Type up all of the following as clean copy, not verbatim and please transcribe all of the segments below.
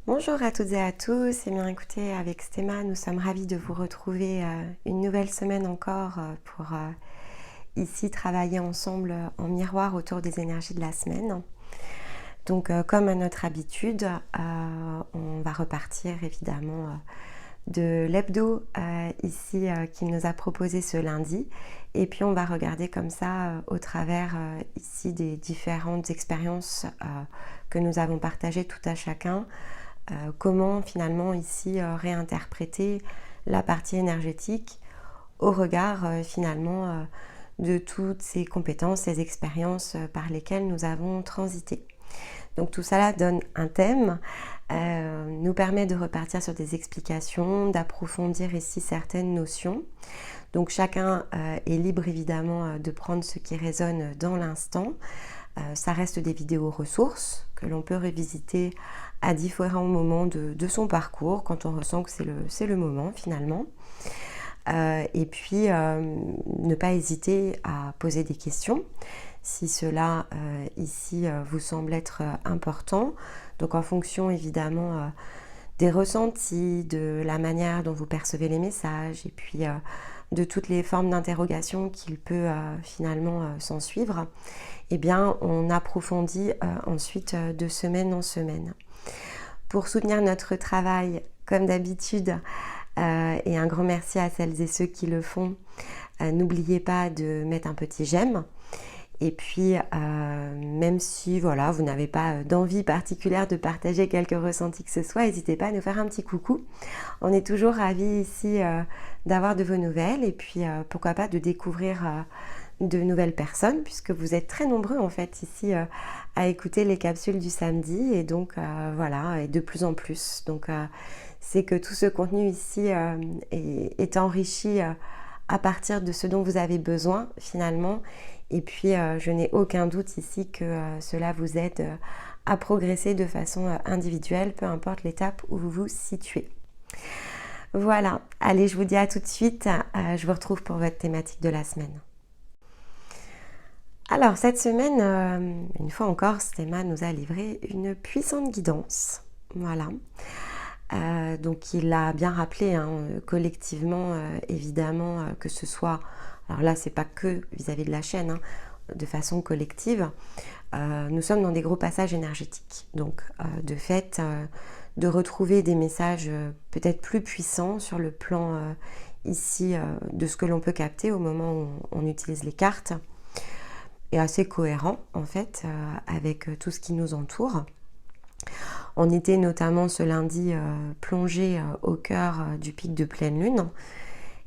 Bonjour à toutes et à tous, et bien écoutez, avec Stéma, nous sommes ravis de vous retrouver une nouvelle semaine encore pour ici travailler ensemble en miroir autour des énergies de la semaine. Donc comme à notre habitude, on va repartir évidemment de l'hebdo ici qu'il nous a proposé ce lundi, et puis on va regarder comme ça au travers ici des différentes expériences que nous avons partagées tout à chacun. Comment finalement ici réinterpréter la partie énergétique au regard finalement de toutes ces compétences, ces expériences par lesquelles nous avons transité. Donc tout cela donne un thème, nous permet de repartir sur des explications, d'approfondir ici certaines notions. Donc chacun est libre évidemment de prendre ce qui résonne dans l'instant. Ça reste des vidéos ressources que l'on peut revisiter à différents moments de son parcours quand on ressent que c'est le moment finalement. Et puis ne pas hésiter à poser des questions si cela ici vous semble être important. Donc en fonction évidemment des ressentis, de la manière dont vous percevez les messages et puis de toutes les formes d'interrogation qu'il peut finalement s'en suivre, eh bien on approfondit ensuite de semaine en semaine. Pour soutenir notre travail, comme d'habitude, et un grand merci à celles et ceux qui le font, n'oubliez pas de mettre un petit j'aime. Et puis, même si voilà, vous n'avez pas d'envie particulière de partager quelques ressentis que ce soit, n'hésitez pas à nous faire un petit coucou. On est toujours ravis ici d'avoir de vos nouvelles et puis pourquoi pas de découvrir de nouvelles personnes, puisque vous êtes très nombreux en fait ici à écouter les capsules du samedi, et donc voilà, et de plus en plus. Donc c'est que tout ce contenu ici est enrichi à partir de ce dont vous avez besoin finalement. Et puis je n'ai aucun doute ici que cela vous aide à progresser de façon individuelle, peu importe l'étape où vous vous situez. Voilà, allez, je vous dis à tout de suite, je vous retrouve pour votre thématique de la semaine. Alors cette semaine, une fois encore, Stéma nous a livré une puissante guidance. Voilà. Donc il a bien rappelé collectivement, évidemment, que ce soit, alors là c'est pas que vis-à-vis de la chaîne, de façon collective, nous sommes dans des gros passages énergétiques. Donc de fait, de retrouver des messages peut-être plus puissants sur le plan ici de ce que l'on peut capter au moment où on utilise les cartes, est assez cohérent en fait avec tout ce qui nous entoure. On était notamment ce lundi plongé au cœur du pic de pleine lune,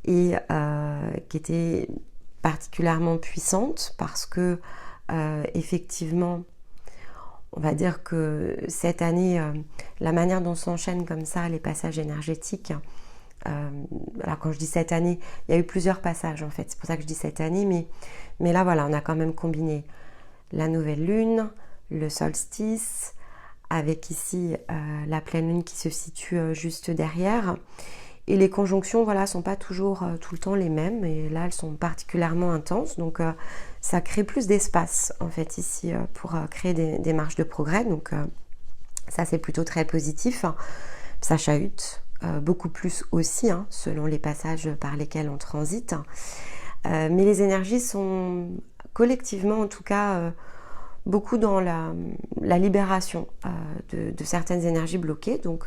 et qui était particulièrement puissante parce que effectivement, on va dire que cette année, la manière dont s'enchaînent comme ça les passages énergétiques, alors quand je dis cette année, il y a eu plusieurs passages en fait, c'est pour ça que je dis cette année, mais là voilà, on a quand même combiné la nouvelle lune, le solstice, avec ici la pleine lune qui se situe juste derrière. Et les conjonctions, voilà, sont pas toujours tout le temps les mêmes, et là elles sont particulièrement intenses, donc ça crée plus d'espace en fait ici pour créer des marges de progrès, donc ça c'est plutôt très positif. Ça chahute beaucoup plus aussi selon les passages par lesquels on transite, mais les énergies sont collectivement en tout cas beaucoup dans la libération de certaines énergies bloquées, donc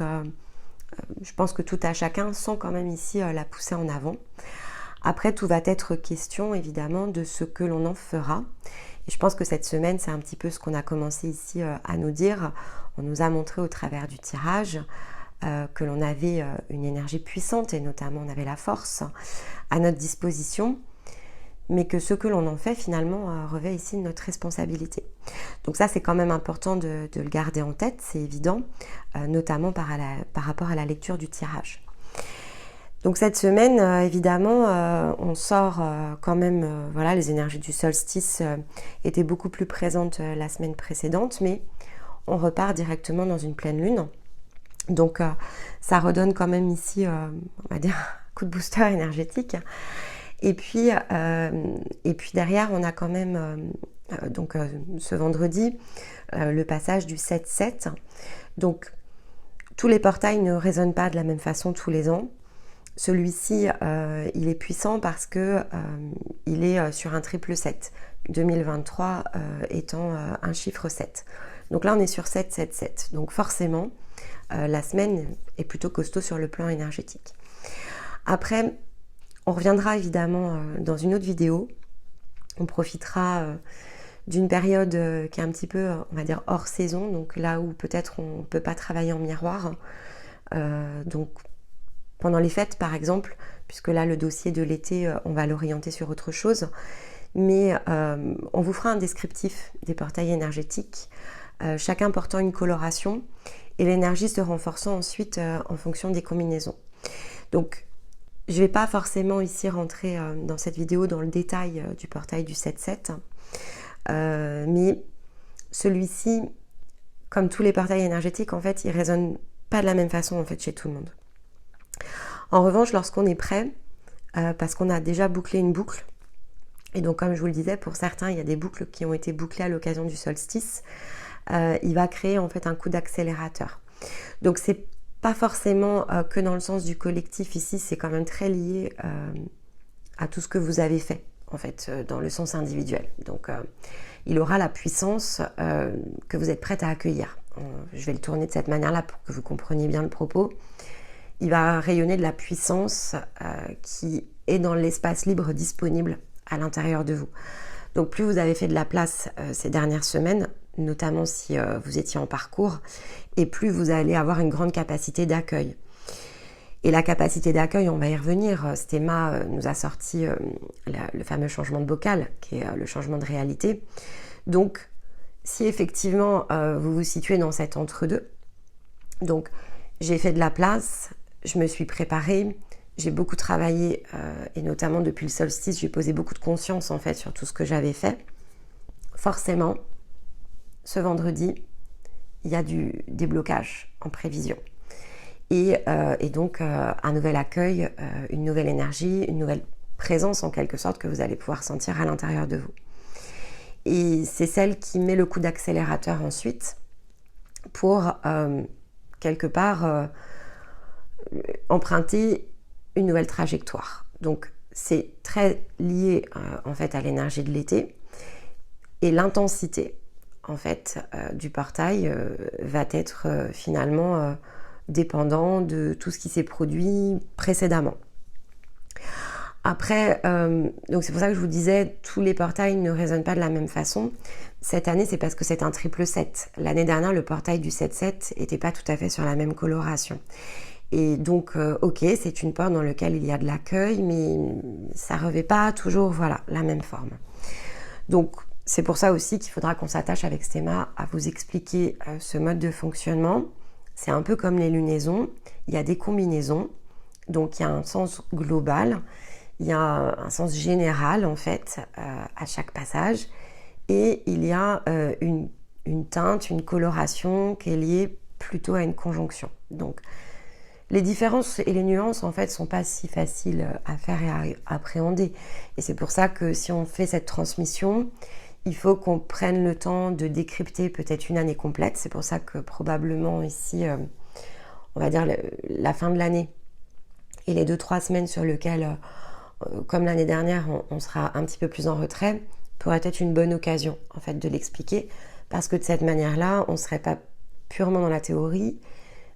je pense que tout à chacun sent quand même ici la poussée en avant. Après, tout va être question évidemment de ce que l'on en fera, et je pense que cette semaine c'est un petit peu ce qu'on a commencé ici à nous dire. On nous a montré au travers du tirage que l'on avait une énergie puissante, et notamment on avait la force à notre disposition, mais que ce que l'on en fait finalement revêt ici notre responsabilité. Donc ça c'est quand même important de le garder en tête, c'est évident, notamment par rapport à la lecture du tirage. Donc cette semaine, évidemment, on sort quand même, voilà, les énergies du solstice étaient beaucoup plus présentes la semaine précédente, mais on repart directement dans une pleine lune. Donc ça redonne quand même ici, on va dire, un coup de booster énergétique. Et puis derrière, on a quand même ce vendredi le passage du 7-7. Donc Tous les portails ne résonnent pas de la même façon tous les ans. Celui-ci, il est puissant parce que il est sur un triple 7, 2023 étant un chiffre 7. Donc là, on est sur 7, 7, 7. Donc forcément, la semaine est plutôt costaud sur le plan énergétique. Après, on reviendra évidemment dans une autre vidéo. On profitera d'une période qui est un petit peu, on va dire, hors saison, donc là où peut-être on ne peut pas travailler en miroir. Donc pendant les fêtes par exemple, puisque là le dossier de l'été, on va l'orienter sur autre chose. Mais on vous fera un descriptif des portails énergétiques, chacun portant une coloration et l'énergie se renforçant ensuite en fonction des combinaisons. Donc je ne vais pas forcément ici rentrer dans cette vidéo dans le détail du portail du 7-7, mais celui-ci, comme tous les portails énergétiques, en fait, il ne résonne pas de la même façon en fait, chez tout le monde. En revanche, lorsqu'on est prêt, parce qu'on a déjà bouclé une boucle, et donc comme je vous le disais, pour certains, il y a des boucles qui ont été bouclées à l'occasion du solstice, il va créer en fait un coup d'accélérateur. Donc c'est pas forcément que dans le sens du collectif ici, c'est quand même très lié à tout ce que vous avez fait, en fait, dans le sens individuel. Donc, il aura la puissance que vous êtes prête à accueillir. Je vais le tourner de cette manière-là pour que vous compreniez bien le propos. Il va rayonner de la puissance qui est dans l'espace libre disponible à l'intérieur de vous. Donc, plus vous avez fait de la place ces dernières semaines, notamment si vous étiez en parcours, et plus vous allez avoir une grande capacité d'accueil. Et la capacité d'accueil, on va y revenir. Stéma nous a sorti le fameux changement de bocal, qui est le changement de réalité. Donc, si effectivement vous vous situez dans cet entre-deux, donc j'ai fait de la place, je me suis préparée, j'ai beaucoup travaillé, et notamment depuis le solstice, j'ai posé beaucoup de conscience en fait sur tout ce que j'avais fait. Forcément, ce vendredi, il y a du déblocage en prévision. Et donc, un nouvel accueil, une nouvelle énergie, une nouvelle présence en quelque sorte que vous allez pouvoir sentir à l'intérieur de vous. Et c'est celle qui met le coup d'accélérateur ensuite pour, quelque part, emprunter une nouvelle trajectoire. Donc, c'est très lié en fait à l'énergie de l'été et l'intensité en fait du portail va être finalement dépendant de tout ce qui s'est produit précédemment. Après, donc c'est pour ça que je vous disais, tous les portails ne résonnent pas de la même façon. Cette année, c'est parce que c'est un triple 7. L'année dernière, le portail du 7-7 n'était pas tout à fait sur la même coloration. Et donc, ok, c'est une porte dans laquelle il y a de l'accueil, mais ça ne revêt pas toujours, voilà, la même forme. Donc, c'est pour ça aussi qu'il faudra qu'on s'attache avec Stéma à vous expliquer ce mode de fonctionnement. C'est un peu comme les lunaisons, il y a des combinaisons, donc il y a un sens global, il y a un sens général en fait à chaque passage, et il y a une teinte, une coloration qui est liée plutôt à une conjonction. Donc les différences et les nuances en fait sont pas si faciles à faire et à appréhender, et c'est pour ça que si on fait cette transmission, il faut qu'on prenne le temps de décrypter peut-être une année complète. C'est pour ça que probablement ici, on va dire la fin de l'année et les 2-3 semaines sur lesquelles, comme l'année dernière, on sera un petit peu plus en retrait, pourrait être une bonne occasion en fait de l'expliquer, parce que de cette manière-là, on ne serait pas purement dans la théorie,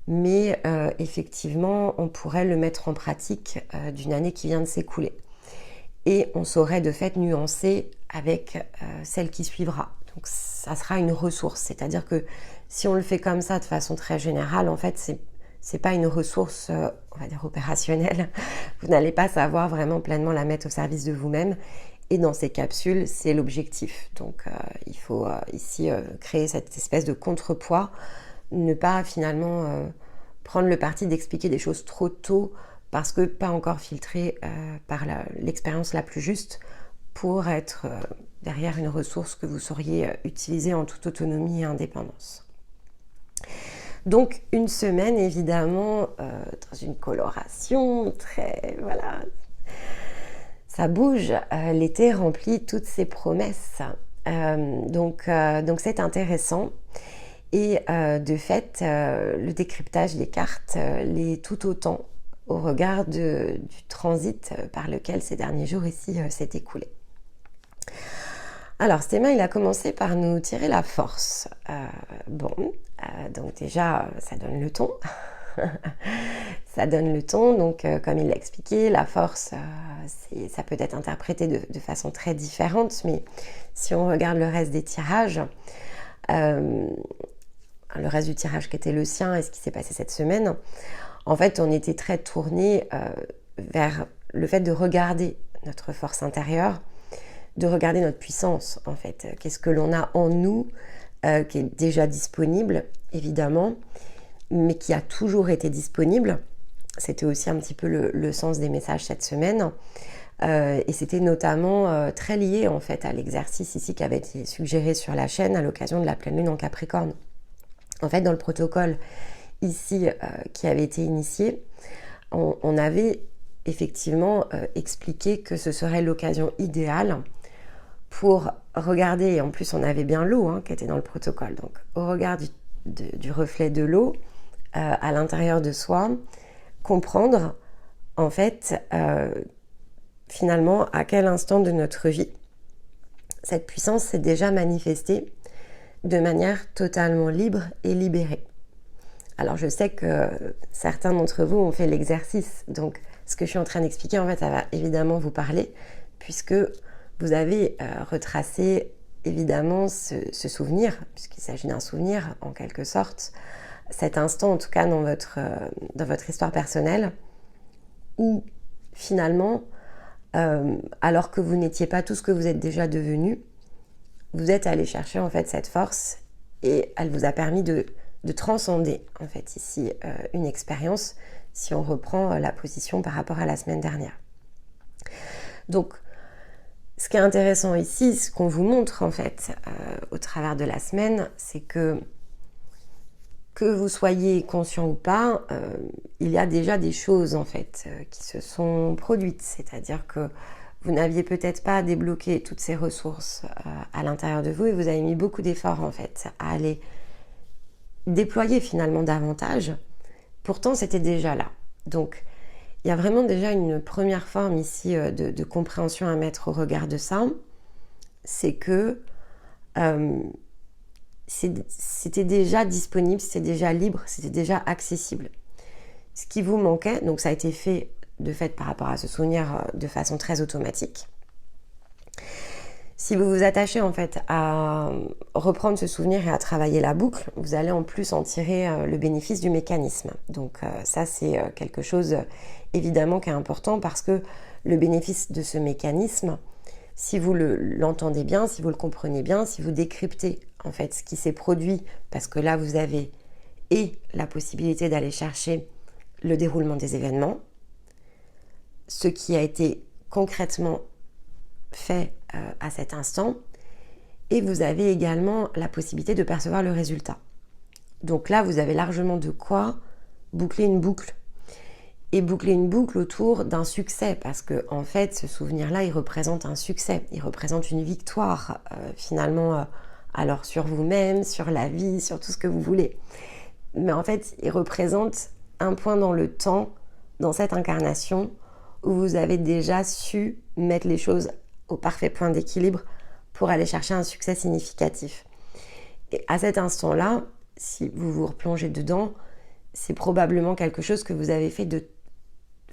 mais effectivement, on pourrait le mettre en pratique d'une année qui vient de s'écouler. Et on saurait de fait nuancer avec celle qui suivra. Donc ça sera une ressource, c'est-à-dire que si on le fait comme ça de façon très générale, en fait c'est pas une ressource, on va dire opérationnelle. Vous n'allez pas savoir vraiment pleinement la mettre au service de vous-même. Et dans ces capsules, c'est l'objectif. Donc il faut ici créer cette espèce de contrepoids, ne pas finalement prendre le parti d'expliquer des choses trop tôt, parce que pas encore filtré par l'expérience la plus juste pour être derrière une ressource que vous sauriez utiliser en toute autonomie et indépendance. Donc une semaine évidemment dans une coloration très, voilà, ça bouge, l'été remplit toutes ses promesses, donc c'est intéressant. Et de fait, le décryptage des cartes l'est tout autant au regard du transit par lequel ces derniers jours ici s'est écoulé. Alors, Stéma, il a commencé par nous tirer la force. Donc déjà, ça donne le ton. Ça donne le ton, donc comme il l'a expliqué, la force, ça peut être interprété de façon très différente, mais si on regarde le reste des tirages, le reste du tirage qui était le sien et ce qui s'est passé cette semaine, en fait, on était très tourné vers le fait de regarder notre force intérieure, de regarder notre puissance, en fait. Qu'est-ce que l'on a en nous qui est déjà disponible, évidemment, mais qui a toujours été disponible. C'était aussi un petit peu le sens des messages cette semaine. Et c'était notamment très lié en fait à l'exercice ici qui avait été suggéré sur la chaîne à l'occasion de la pleine lune en Capricorne. En fait, dans le protocole ici qui avait été initié, on avait effectivement expliqué que ce serait l'occasion idéale pour regarder, et en plus on avait bien l'eau qui était dans le protocole, donc au regard du reflet de l'eau à l'intérieur de soi, comprendre en fait finalement à quel instant de notre vie cette puissance s'est déjà manifestée de manière totalement libre et libérée. Alors je sais que certains d'entre vous ont fait l'exercice, donc ce que je suis en train d'expliquer en fait ça va évidemment vous parler puisque vous avez retracé évidemment ce souvenir, puisqu'il s'agit d'un souvenir en quelque sorte, cet instant en tout cas dans votre histoire personnelle où finalement alors que vous n'étiez pas tout ce que vous êtes déjà devenu, vous êtes allé chercher en fait cette force et elle vous a permis de transcender en fait ici une expérience si on reprend la position par rapport à la semaine dernière. Donc ce qui est intéressant ici, ce qu'on vous montre en fait au travers de la semaine, c'est que vous soyez conscient ou pas, il y a déjà des choses en fait qui se sont produites. C'est-à-dire que vous n'aviez peut-être pas débloqué toutes ces ressources à l'intérieur de vous et vous avez mis beaucoup d'efforts en fait à aller déployer finalement davantage. Pourtant, c'était déjà là. Donc, il y a vraiment déjà une première forme ici de compréhension à mettre au regard de ça. C'est que c'était déjà disponible, c'était déjà libre, c'était déjà accessible. Ce qui vous manquait, donc ça a été fait de fait par rapport à ce souvenir de façon très automatique. Si vous vous attachez en fait à reprendre ce souvenir et à travailler la boucle, vous allez en plus en tirer le bénéfice du mécanisme. Donc ça c'est quelque chose évidemment qui est important parce que le bénéfice de ce mécanisme, si vous l'entendez bien, si vous le comprenez bien, si vous décryptez en fait ce qui s'est produit, parce que là vous avez la possibilité d'aller chercher le déroulement des événements, ce qui a été concrètement fait à cet instant, et vous avez également la possibilité de percevoir le résultat. Donc là, vous avez largement de quoi boucler une boucle. Et boucler une boucle autour d'un succès, parce que en fait, ce souvenir-là, il représente un succès, il représente une victoire, finalement, alors sur vous-même, sur la vie, sur tout ce que vous voulez. Mais en fait, il représente un point dans le temps, dans cette incarnation, où vous avez déjà su mettre les choses au parfait point d'équilibre pour aller chercher un succès significatif. Et à cet instant-là, si vous vous replongez dedans, c'est probablement quelque chose que vous avez fait de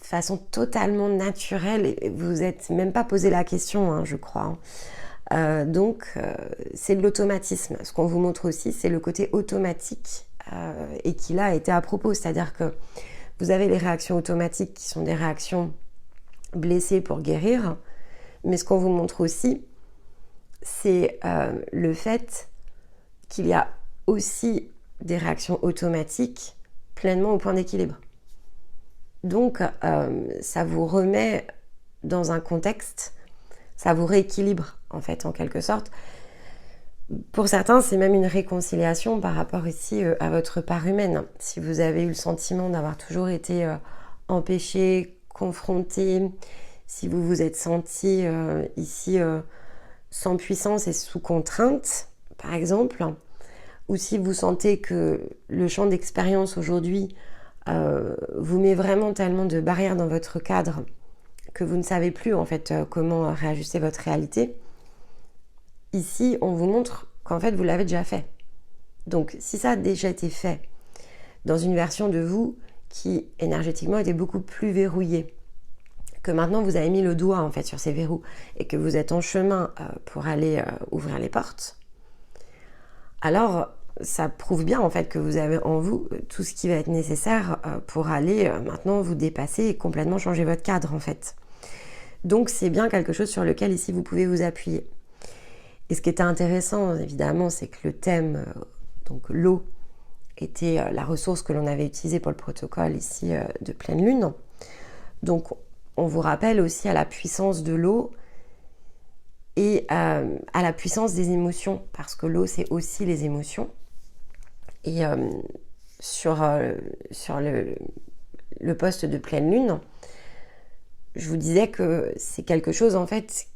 façon totalement naturelle et vous vous êtes même pas posé la question, je crois. Donc, c'est de l'automatisme. Ce qu'on vous montre aussi, c'est le côté automatique et qui là a été à propos. C'est-à-dire que vous avez les réactions automatiques qui sont des réactions blessées pour guérir. Mais ce qu'on vous montre aussi, c'est le fait qu'il y a aussi des réactions automatiques pleinement au point d'équilibre. Donc, ça vous remet dans un contexte, ça vous rééquilibre en fait, en quelque sorte. Pour certains, c'est même une réconciliation par rapport ici à votre part humaine. Si vous avez eu le sentiment d'avoir toujours été empêché, confronté, si vous vous êtes senti ici sans puissance et sous contrainte, par exemple, ou si vous sentez que le champ d'expérience aujourd'hui vous met vraiment tellement de barrières dans votre cadre que vous ne savez plus en fait comment réajuster votre réalité, ici on vous montre qu'en fait vous l'avez déjà fait. Donc si ça a déjà été fait dans une version de vous qui énergétiquement était beaucoup plus verrouillée, que maintenant vous avez mis le doigt en fait sur ces verrous et que vous êtes en chemin pour aller ouvrir les portes, alors ça prouve bien en fait que vous avez en vous tout ce qui va être nécessaire pour aller maintenant vous dépasser et complètement changer votre cadre en fait. Donc c'est bien quelque chose sur lequel ici vous pouvez vous appuyer. Et ce qui était intéressant évidemment, c'est que le thème, donc l'eau, était la ressource que l'on avait utilisée pour le protocole ici de pleine lune. Donc on vous rappelle aussi à la puissance de l'eau et à la puissance des émotions, parce que l'eau c'est aussi les émotions. Et sur le poste de pleine lune, je vous disais que c'est quelque chose en fait,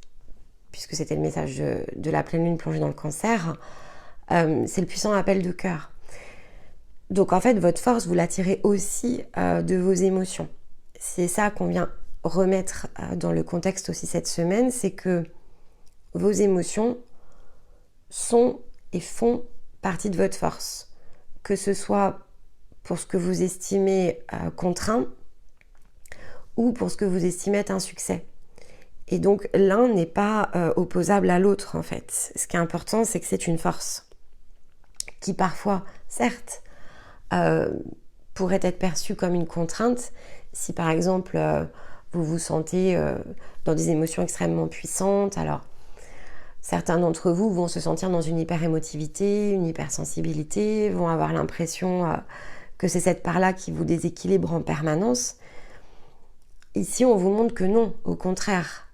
puisque c'était le message de la pleine lune plongée dans le cancer, c'est le puissant appel de cœur. Donc en fait votre force vous la tirez aussi de vos émotions. C'est ça qu'on vient remettre dans le contexte aussi cette semaine, c'est que vos émotions sont et font partie de votre force. Que ce soit pour ce que vous estimez contraint ou pour ce que vous estimez être un succès. Et donc l'un n'est pas opposable à l'autre en fait. Ce qui est important, c'est que c'est une force qui parfois, certes, pourrait être perçue comme une contrainte si par exemple vous vous sentez dans des émotions extrêmement puissantes. Alors certains d'entre vous vont se sentir dans une hyper-émotivité, une hypersensibilité, vont avoir l'impression que c'est cette part-là qui vous déséquilibre en permanence. Ici, on vous montre que non, au contraire.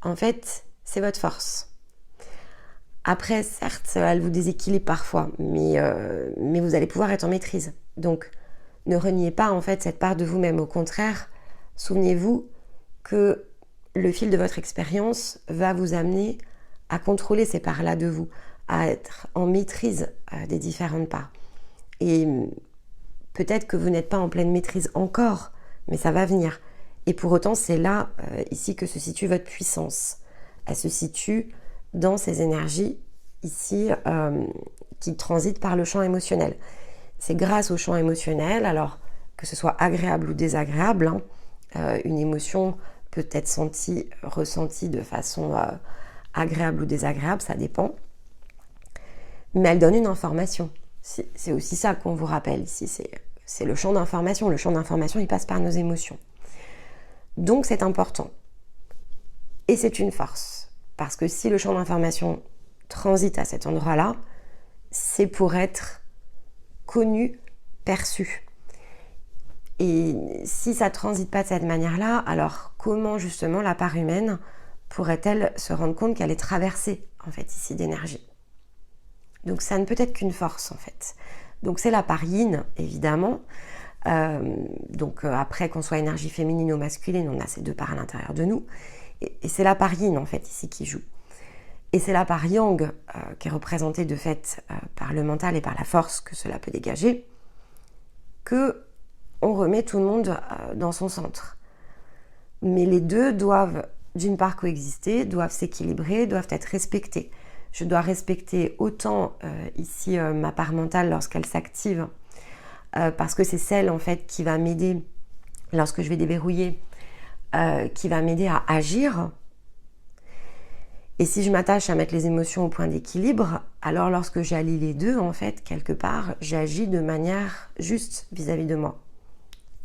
En fait, c'est votre force. Après, certes, elle vous déséquilibre parfois, mais vous allez pouvoir être en maîtrise. Donc, ne reniez pas en fait cette part de vous-même. Au contraire, souvenez-vous que le fil de votre expérience va vous amener à contrôler ces parts-là de vous, à être en maîtrise des différentes parts. Et peut-être que vous n'êtes pas en pleine maîtrise encore, mais ça va venir. Et pour autant, c'est là, ici, que se situe votre puissance. Elle se situe dans ces énergies, ici, qui transitent par le champ émotionnel. C'est grâce au champ émotionnel, alors que ce soit agréable ou désagréable, une émotion peut être ressentie de façon agréable ou désagréable, ça dépend. Mais elle donne une information. C'est aussi ça qu'on vous rappelle ici, c'est le champ d'information. Le champ d'information, il passe par nos émotions. Donc c'est important. Et c'est une force. Parce que si le champ d'information transite à cet endroit-là, c'est pour être connu, perçu. Et si ça ne transite pas de cette manière-là, alors comment justement la part humaine pourrait-elle se rendre compte qu'elle est traversée en fait ici d'énergie? Donc ça ne peut être qu'une force en fait. Donc c'est la part yin évidemment. Après qu'on soit énergie féminine ou masculine, on a ces deux parts à l'intérieur de nous. Et c'est la part yin en fait ici qui joue. Et c'est la part yang qui est représentée de fait par le mental et par la force que cela peut dégager, que on remet tout le monde dans son centre. Mais les deux doivent d'une part coexister, doivent s'équilibrer, doivent être respectés. Je dois respecter autant ici ma part mentale lorsqu'elle s'active, parce que c'est celle en fait qui va m'aider lorsque je vais déverrouiller, qui va m'aider à agir. Et si je m'attache à mettre les émotions au point d'équilibre, alors lorsque j'allie les deux, en fait, quelque part, j'agis de manière juste vis-à-vis de moi.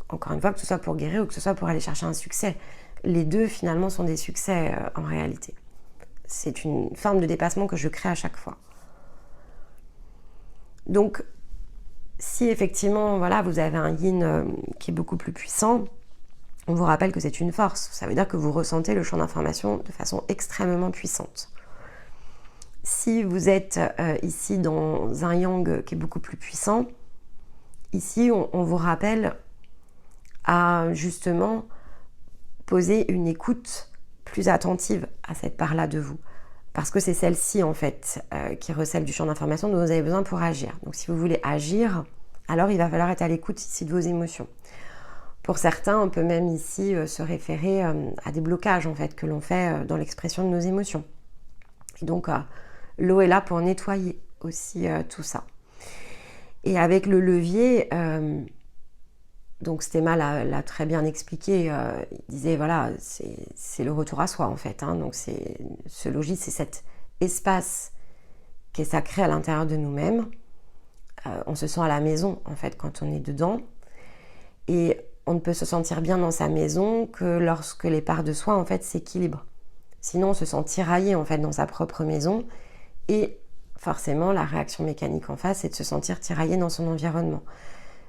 Encore une fois, que ce soit pour guérir ou que ce soit pour aller chercher un succès. Les deux, finalement, sont des succès en réalité. C'est une forme de dépassement que je crée à chaque fois. Donc, si effectivement, voilà, vous avez un yin qui est beaucoup plus puissant, on vous rappelle que c'est une force. Ça veut dire que vous ressentez le champ d'information de façon extrêmement puissante. Si vous êtes ici dans un yang qui est beaucoup plus puissant, ici, on vous rappelle à justement poser une écoute plus attentive à cette part-là de vous. Parce que c'est celle-ci, en fait, qui recèle du champ d'information dont vous avez besoin pour agir. Donc, si vous voulez agir, alors il va falloir être à l'écoute ici de vos émotions. Pour certains, on peut même ici se référer à des blocages, en fait, que l'on fait dans l'expression de nos émotions. Et donc, l'eau est là pour nettoyer aussi tout ça. Et avec le levier, donc Stéma l'a très bien expliqué, il disait, voilà, c'est le retour à soi, en fait. Hein, donc, ce logis, c'est cet espace qui est sacré à l'intérieur de nous-mêmes. On se sent à la maison, en fait, quand on est dedans. Et on ne peut se sentir bien dans sa maison que lorsque les parts de soi, en fait, s'équilibrent. Sinon, on se sent tiraillé, en fait, dans sa propre maison. Et forcément, la réaction mécanique en face, c'est de se sentir tiraillé dans son environnement.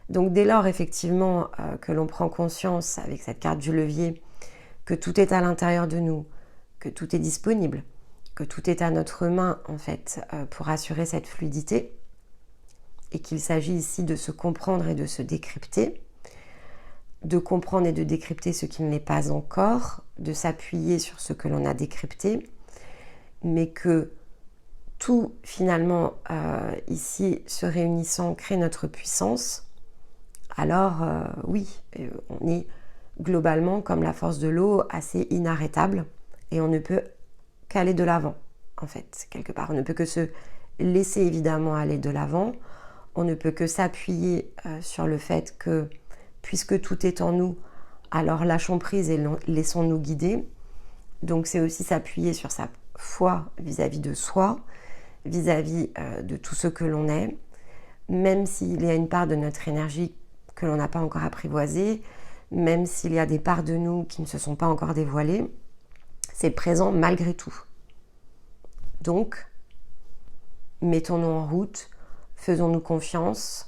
Donc, dès lors, effectivement, que l'on prend conscience, avec cette carte du levier, que tout est à l'intérieur de nous, que tout est disponible, que tout est à notre main, en fait, pour assurer cette fluidité, et qu'il s'agit ici de se comprendre et de se décrypter, de comprendre et de décrypter ce qui ne l'est pas encore, de s'appuyer sur ce que l'on a décrypté, mais que tout finalement ici se réunissant crée notre puissance, alors oui, on est globalement comme la force de l'eau assez inarrêtable et on ne peut qu'aller de l'avant en fait, quelque part. On ne peut que se laisser évidemment aller de l'avant, on ne peut que s'appuyer sur le fait que puisque tout est en nous, alors lâchons prise et laissons-nous guider. Donc c'est aussi s'appuyer sur sa foi vis-à-vis de soi, vis-à-vis de tout ce que l'on est, même s'il y a une part de notre énergie que l'on n'a pas encore apprivoisée, même s'il y a des parts de nous qui ne se sont pas encore dévoilées, c'est présent malgré tout. Donc, mettons-nous en route, faisons-nous confiance,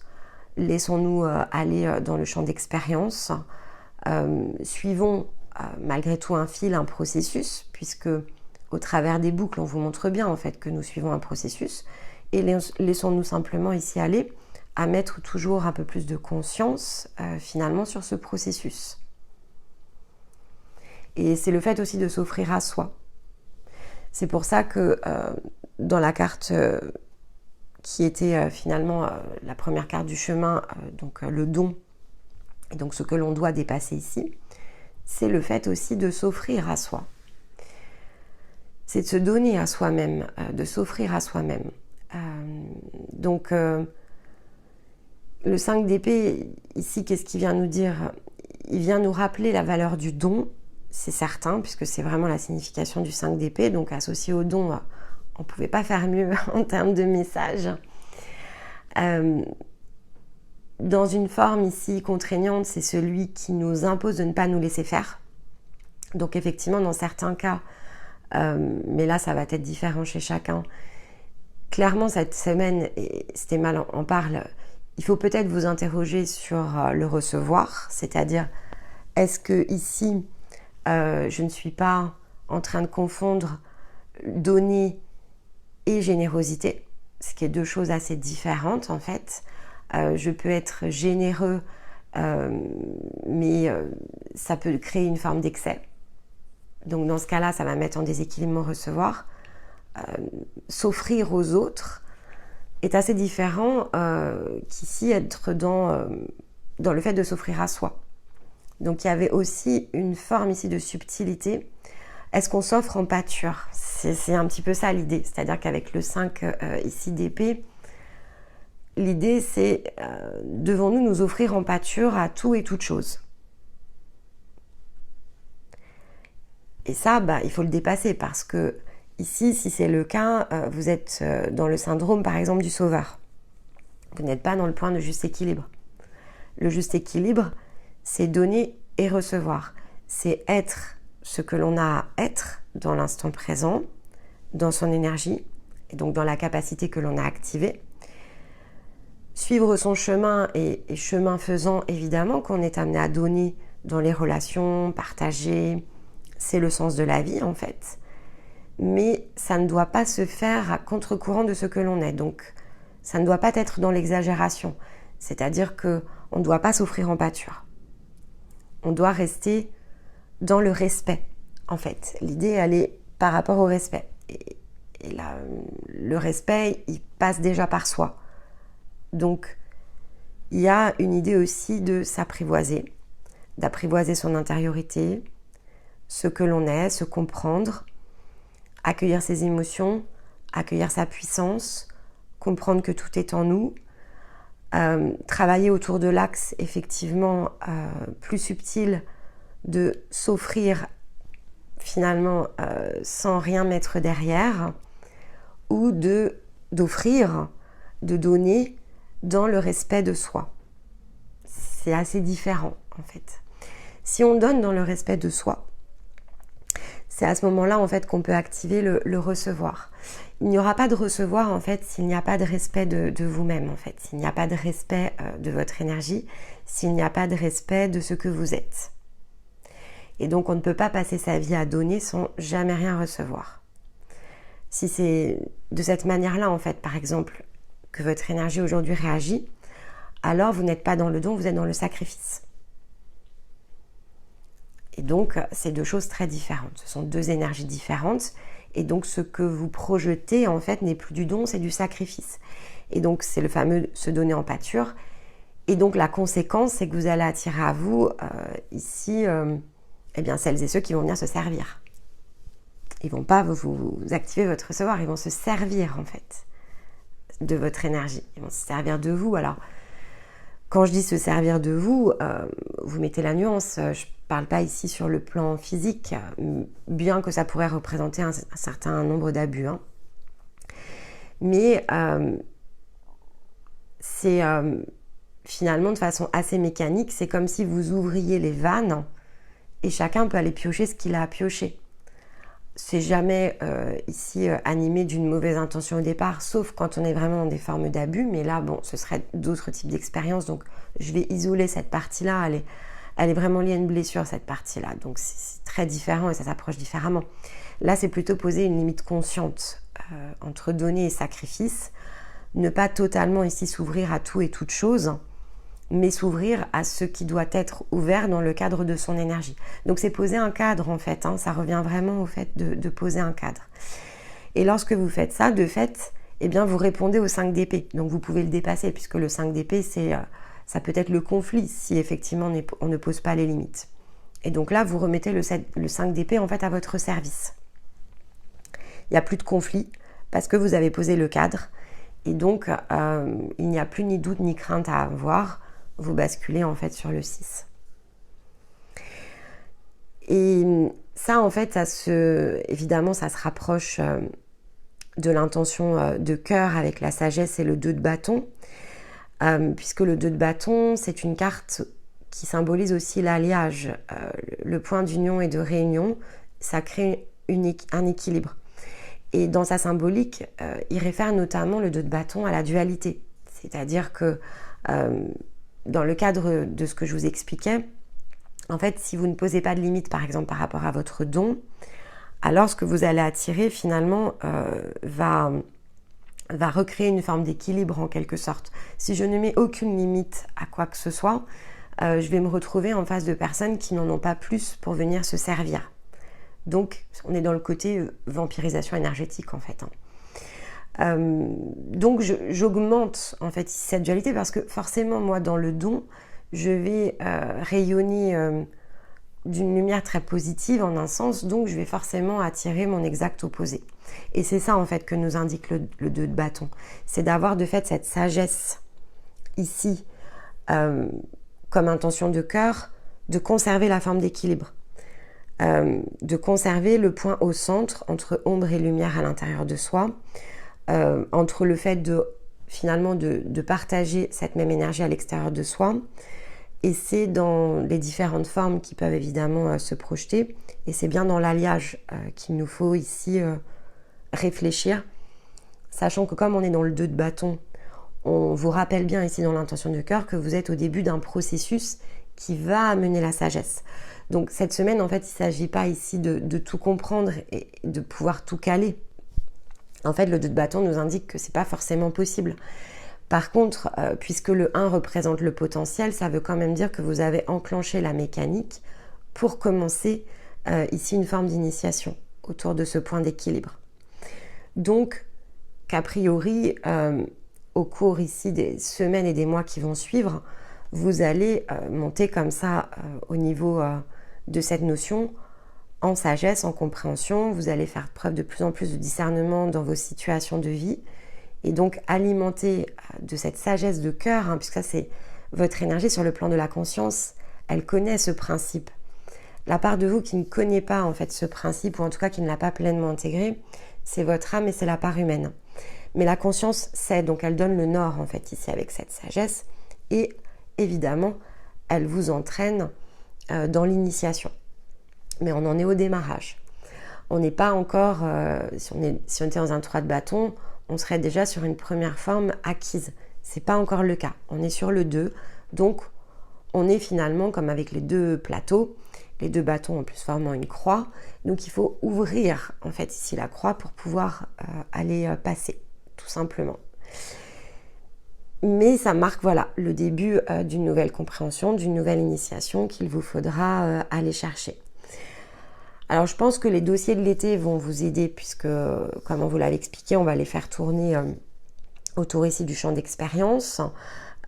laissons-nous aller dans le champ d'expérience, suivons malgré tout un fil, un processus, puisque au travers des boucles, on vous montre bien en fait que nous suivons un processus, et laissons-nous simplement ici aller à mettre toujours un peu plus de conscience finalement sur ce processus. Et c'est le fait aussi de s'offrir à soi. C'est pour ça que dans la carte qui était finalement la première carte du chemin, donc le don, et donc ce que l'on doit dépasser ici, c'est le fait aussi de s'offrir à soi. C'est de se donner à soi-même, de s'offrir à soi-même. Donc le 5 d'épée, ici, qu'est-ce qu'il vient nous dire? Il vient nous rappeler la valeur du don, c'est certain, puisque c'est vraiment la signification du 5 d'épée, donc associé au don, on ne pouvait pas faire mieux en termes de message. Dans une forme ici contraignante, c'est celui qui nous impose de ne pas nous laisser faire. Donc effectivement, dans certains cas, mais là ça va être différent chez chacun, clairement cette semaine, et Stéma en parle, il faut peut-être vous interroger sur le recevoir, c'est-à-dire est-ce que ici je ne suis pas en train de confondre donner et générosité, ce qui est deux choses assez différentes en fait. Je peux être généreux, mais ça peut créer une forme d'excès. Donc dans ce cas-là, ça va mettre en déséquilibre mon recevoir. S'offrir aux autres est assez différent qu'ici être dans le fait de s'offrir à soi. Donc il y avait aussi une forme ici de subtilité. Est-ce qu'on s'offre en pâture? C'est un petit peu ça l'idée. C'est-à-dire qu'avec le 5 ici d'épée, l'idée c'est devons-nous nous offrir en pâture à tout et toute chose? Et ça, il faut le dépasser parce que ici, si c'est le cas, vous êtes dans le syndrome par exemple du sauveur. Vous n'êtes pas dans le point de juste équilibre. Le juste équilibre, c'est donner et recevoir. C'est être ce que l'on a à être dans l'instant présent, dans son énergie, et donc dans la capacité que l'on a activée. Suivre son chemin et chemin faisant, évidemment, qu'on est amené à donner dans les relations, partager, c'est le sens de la vie en fait. Mais ça ne doit pas se faire à contre-courant de ce que l'on est. Donc, ça ne doit pas être dans l'exagération. C'est-à-dire qu'on ne doit pas s'offrir en pâture. On doit rester dans le respect, en fait. L'idée, elle est par rapport au respect. Et là, le respect, il passe déjà par soi. Donc, il y a une idée aussi de s'apprivoiser, d'apprivoiser son intériorité, ce que l'on est, se comprendre, accueillir ses émotions, accueillir sa puissance, comprendre que tout est en nous, travailler autour de l'axe effectivement plus subtil de s'offrir finalement sans rien mettre derrière, ou d'offrir, de donner dans le respect de soi. C'est assez différent en fait. Si on donne dans le respect de soi, c'est à ce moment-là en fait qu'on peut activer le recevoir. Il n'y aura pas de recevoir en fait s'il n'y a pas de respect de vous-même en fait, s'il n'y a pas de respect de votre énergie, s'il n'y a pas de respect de ce que vous êtes. Et donc on ne peut pas passer sa vie à donner sans jamais rien recevoir. Si c'est de cette manière-là en fait, par exemple, que votre énergie aujourd'hui réagit, alors vous n'êtes pas dans le don, vous êtes dans le sacrifice. Et donc, c'est deux choses très différentes. Ce sont deux énergies différentes. Et donc, ce que vous projetez, en fait, n'est plus du don, c'est du sacrifice. Et donc, c'est le fameux se donner en pâture. Et donc, la conséquence, c'est que vous allez attirer à vous, ici, eh bien, celles et ceux qui vont venir se servir. Ils ne vont pas vous activer votre recevoir, ils vont se servir, en fait, de votre énergie. Ils vont se servir de vous. Alors, quand je dis se servir de vous, vous mettez la nuance. Je ne parle pas ici sur le plan physique, bien que ça pourrait représenter un certain nombre d'abus. Hein. Mais c'est finalement de façon assez mécanique. C'est comme si vous ouvriez les vannes et chacun peut aller piocher ce qu'il a à piocher. C'est jamais ici animé d'une mauvaise intention au départ, sauf quand on est vraiment dans des formes d'abus. Mais là, bon, ce serait d'autres types d'expériences. Donc, je vais isoler cette partie-là. Elle est vraiment liée à une blessure, cette partie-là. Donc, c'est très différent et ça s'approche différemment. Là, c'est plutôt poser une limite consciente entre donner et sacrifice. Ne pas totalement ici s'ouvrir à tout et toute chose, mais s'ouvrir à ce qui doit être ouvert dans le cadre de son énergie. Donc c'est poser un cadre en fait, hein, ça revient vraiment au fait de poser un cadre. Et lorsque vous faites ça, de fait, eh bien vous répondez au 5 d'épée. Donc vous pouvez le dépasser, puisque le 5 d'épée, ça peut être le conflit, si effectivement on ne pose pas les limites. Et donc là, vous remettez le 5 d'épée en fait à votre service. Il n'y a plus de conflit, parce que vous avez posé le cadre, et donc il n'y a plus ni doute ni crainte à avoir. Vous basculez en fait sur le 6. Et ça en fait, évidemment ça se rapproche de l'intention de cœur avec la sagesse et le 2 de bâton, puisque le 2 de bâton c'est une carte qui symbolise aussi l'alliage, le point d'union et de réunion, ça crée un équilibre. Et dans sa symbolique, il réfère notamment le 2 de bâton à la dualité, c'est-à-dire que dans le cadre de ce que je vous expliquais, en fait, si vous ne posez pas de limite, par exemple, par rapport à votre don, alors ce que vous allez attirer, finalement, va recréer une forme d'équilibre, en quelque sorte. Si je ne mets aucune limite à quoi que ce soit, je vais me retrouver en face de personnes qui n'en ont pas plus pour venir se servir. Donc, on est dans le côté vampirisation énergétique, en fait. Hein. Donc j'augmente en fait cette dualité parce que forcément moi dans le don je vais rayonner d'une lumière très positive en un sens, donc je vais forcément attirer mon exact opposé. Et c'est ça en fait que nous indique le 2 de bâton, c'est d'avoir de fait cette sagesse ici comme intention de cœur, de conserver la forme d'équilibre, de conserver le point au centre entre ombre et lumière à l'intérieur de soi, entre le fait finalement de partager cette même énergie à l'extérieur de soi, et c'est dans les différentes formes qui peuvent évidemment se projeter, et c'est bien dans l'alliage qu'il nous faut ici réfléchir, sachant que comme on est dans le 2 de bâton, on vous rappelle bien ici dans l'intention de cœur que vous êtes au début d'un processus qui va amener la sagesse. Donc cette semaine en fait il ne s'agit pas ici de tout comprendre et de pouvoir tout caler. En fait, le 2 de bâton nous indique que ce n'est pas forcément possible. Par contre, puisque le 1 représente le potentiel, ça veut quand même dire que vous avez enclenché la mécanique pour commencer ici une forme d'initiation autour de ce point d'équilibre. Donc, qu'a priori, au cours ici des semaines et des mois qui vont suivre, vous allez monter comme ça au niveau de cette notion en sagesse, en compréhension. Vous allez faire preuve de plus en plus de discernement dans vos situations de vie et donc alimenter de cette sagesse de cœur, puisque ça c'est votre énergie sur le plan de la conscience, elle connaît ce principe. La part de vous qui ne connaît pas en fait ce principe, ou en tout cas qui ne l'a pas pleinement intégré, c'est votre âme et c'est la part humaine. Mais la conscience sait, donc elle donne le nord en fait ici avec cette sagesse, et évidemment elle vous entraîne dans l'initiation. Mais on en est au démarrage. On n'est pas encore, si on était dans un 3 de bâton, on serait déjà sur une première forme acquise. C'est pas encore le cas. On est sur le 2, donc on est finalement comme avec les deux plateaux, les deux bâtons en plus formant une croix. Donc il faut ouvrir en fait ici la croix pour pouvoir aller passer, tout simplement. Mais ça marque voilà le début d'une nouvelle compréhension, d'une nouvelle initiation qu'il vous faudra aller chercher. Alors je pense que les dossiers de l'été vont vous aider puisque, comme on vous l'avait expliqué, on va les faire tourner autour ici du champ d'expérience.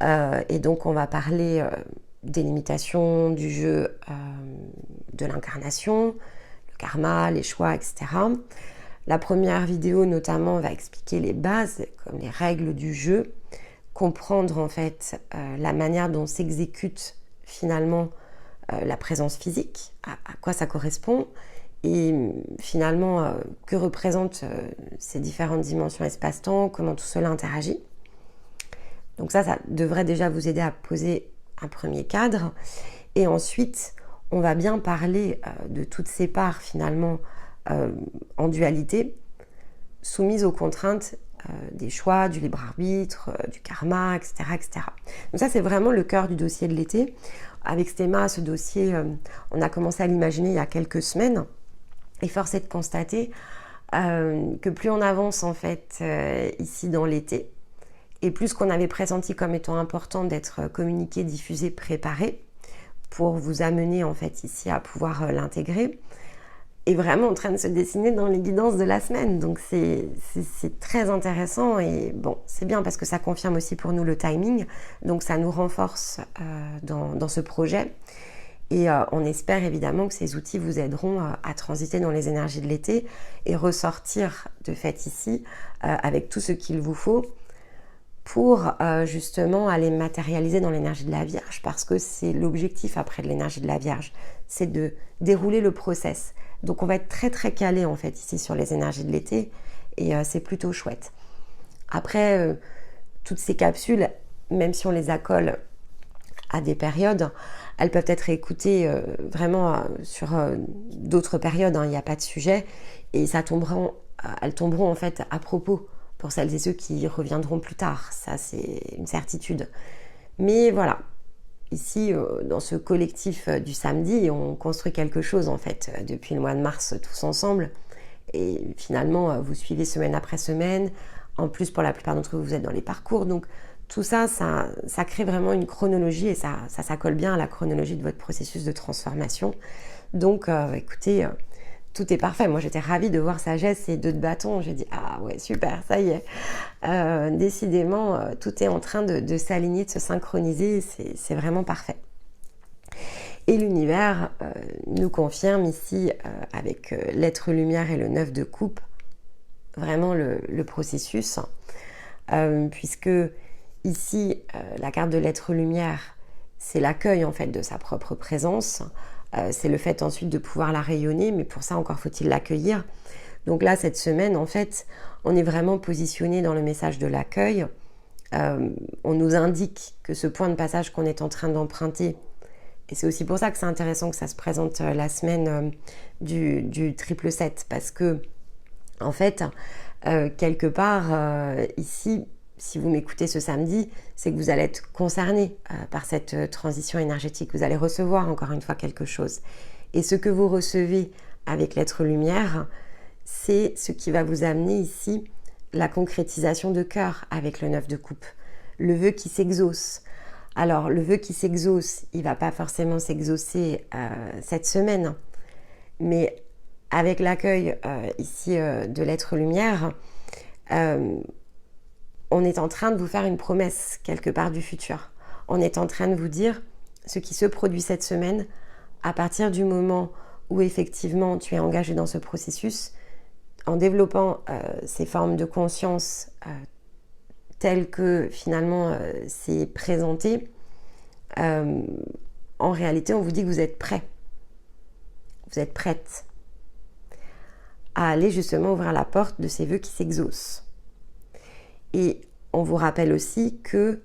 Et donc on va parler des limitations du jeu de l'incarnation, le karma, les choix, etc. La première vidéo notamment va expliquer les bases, comme les règles du jeu, comprendre en fait la manière dont s'exécute finalement la présence physique, à quoi ça correspond, et finalement que représentent ces différentes dimensions espace-temps, comment tout cela interagit. Donc ça devrait déjà vous aider à poser un premier cadre. Et ensuite, on va bien parler de toutes ces parts finalement en dualité, soumises aux contraintes des choix, du libre arbitre, du karma, etc., etc. Donc ça, c'est vraiment le cœur du dossier de l'été. Avec Stéma, ce dossier, on a commencé à l'imaginer il y a quelques semaines. Et force est de constater que plus on avance en fait ici dans l'été, et plus qu'on avait pressenti comme étant important d'être communiqué, diffusé, préparé, pour vous amener en fait ici à pouvoir l'intégrer, est vraiment en train de se dessiner dans les guidances de la semaine. Donc c'est très intéressant et bon, c'est bien parce que ça confirme aussi pour nous le timing, donc ça nous renforce dans ce projet. Et on espère évidemment que ces outils vous aideront à transiter dans les énergies de l'été et ressortir de fait ici avec tout ce qu'il vous faut pour justement aller matérialiser dans l'énergie de la Vierge, parce que c'est l'objectif après de l'énergie de la Vierge, c'est de dérouler le process. Donc on va être très très calé en fait ici sur les énergies de l'été et c'est plutôt chouette. Après, toutes ces capsules, même si on les accole à des périodes, elles peuvent être écoutées vraiment sur d'autres périodes, il n'y a pas de sujet, et elles tomberont en fait à propos pour celles et ceux qui reviendront plus tard, ça c'est une certitude. Mais voilà, ici dans ce collectif du samedi, on construit quelque chose en fait depuis le mois de mars tous ensemble, et finalement vous suivez semaine après semaine, en plus pour la plupart d'entre vous, vous êtes dans les parcours, donc tout ça crée vraiment une chronologie et ça colle bien à la chronologie de votre processus de transformation. Donc écoutez, tout est parfait. Moi j'étais ravie de voir Sagesse et 2 de bâton. J'ai dit ah ouais super, ça y est. Décidément, tout est en train de s'aligner, de se synchroniser. C'est vraiment parfait. Et l'univers nous confirme ici avec l'être lumière et le 9 de coupe vraiment le processus, puisque ici, la carte de l'être lumière, c'est l'accueil en fait de sa propre présence. C'est le fait ensuite de pouvoir la rayonner, mais pour ça encore faut-il l'accueillir. Donc là, cette semaine, en fait, on est vraiment positionné dans le message de l'accueil. On nous indique que ce point de passage qu'on est en train d'emprunter, et c'est aussi pour ça que c'est intéressant que ça se présente la semaine du triple 7, parce que, en fait, quelque part, ici, si vous m'écoutez ce samedi, c'est que vous allez être concerné par cette transition énergétique. Vous allez recevoir encore une fois quelque chose. Et ce que vous recevez avec l'être lumière, c'est ce qui va vous amener ici la concrétisation de cœur avec le 9 de coupe. Le vœu qui s'exauce. Alors, le vœu qui s'exauce, il ne va pas forcément s'exaucer cette semaine. Mais avec l'accueil ici de l'être lumière, on est en train de vous faire une promesse quelque part du futur. On est en train de vous dire ce qui se produit cette semaine à partir du moment où effectivement tu es engagé dans ce processus, en développant ces formes de conscience telles que finalement c'est présenté. En réalité, on vous dit que vous êtes prêt. Vous êtes prête à aller justement ouvrir la porte de ces vœux qui s'exaucent. Et on vous rappelle aussi que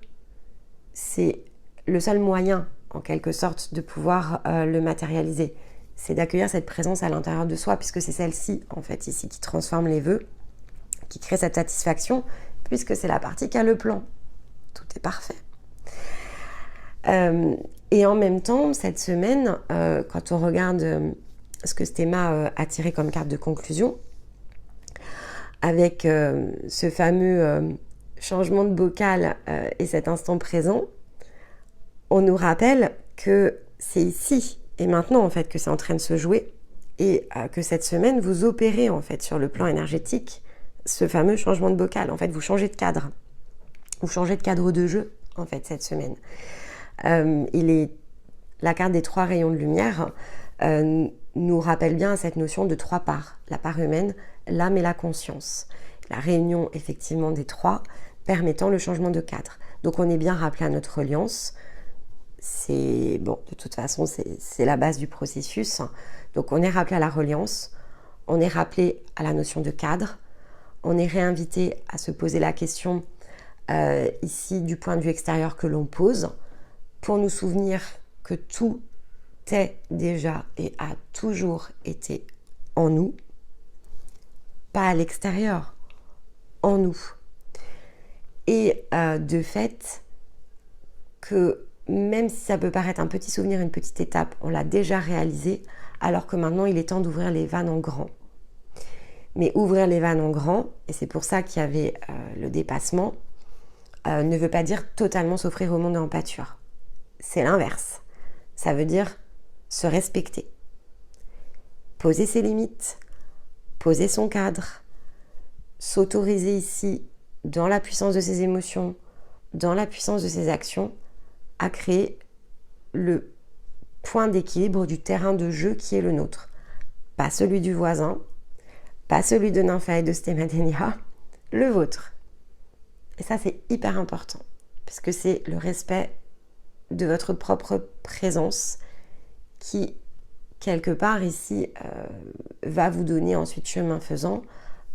c'est le seul moyen, en quelque sorte, de pouvoir le matérialiser. C'est d'accueillir cette présence à l'intérieur de soi, puisque c'est celle-ci, en fait, ici, qui transforme les vœux, qui crée cette satisfaction, puisque c'est la partie qui a le plan. Tout est parfait. Et en même temps, cette semaine, quand on regarde ce que ce thème a tiré comme carte de conclusion, avec ce fameux changement de bocal et cet instant présent, on nous rappelle que c'est ici et maintenant en fait que c'est en train de se jouer et que cette semaine vous opérez en fait sur le plan énergétique ce fameux changement de bocal. En fait, vous changez de cadre. Vous changez de cadre de jeu en fait cette semaine. La carte des 3 rayons de lumière nous rappelle bien cette notion de 3 parts. La part humaine, l'âme et la conscience. La réunion effectivement des 3 permettant le changement de cadre. Donc on est bien rappelé à notre reliance. C'est bon, de toute façon, c'est la base du processus. Donc on est rappelé à la reliance, on est rappelé à la notion de cadre, on est réinvité à se poser la question ici du point de vue extérieur que l'on pose pour nous souvenir que tout est déjà et a toujours été en nous, pas à l'extérieur, en nous. Et de fait, que même si ça peut paraître un petit souvenir, une petite étape, on l'a déjà réalisé, alors que maintenant il est temps d'ouvrir les vannes en grand. Mais ouvrir les vannes en grand, et c'est pour ça qu'il y avait le dépassement, ne veut pas dire totalement s'offrir au monde en pâture. C'est l'inverse. Ça veut dire se respecter, poser ses limites, poser son cadre, s'autoriser ici, dans la puissance de ses émotions, dans la puissance de ses actions, à créer le point d'équilibre du terrain de jeu qui est le nôtre. Pas celui du voisin, pas celui de Nympha et de Stémadénia, le vôtre. Et ça, c'est hyper important, parce que c'est le respect de votre propre présence qui, quelque part ici, va vous donner ensuite, chemin faisant,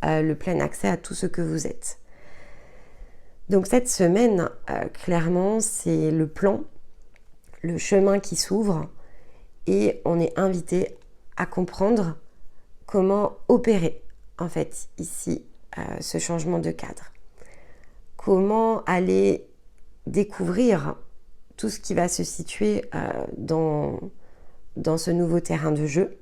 le plein accès à tout ce que vous êtes. Donc cette semaine, clairement, c'est le plan, le chemin qui s'ouvre et on est invité à comprendre comment opérer, en fait, ici, ce changement de cadre. Comment aller découvrir tout ce qui va se situer dans ce nouveau terrain de jeu.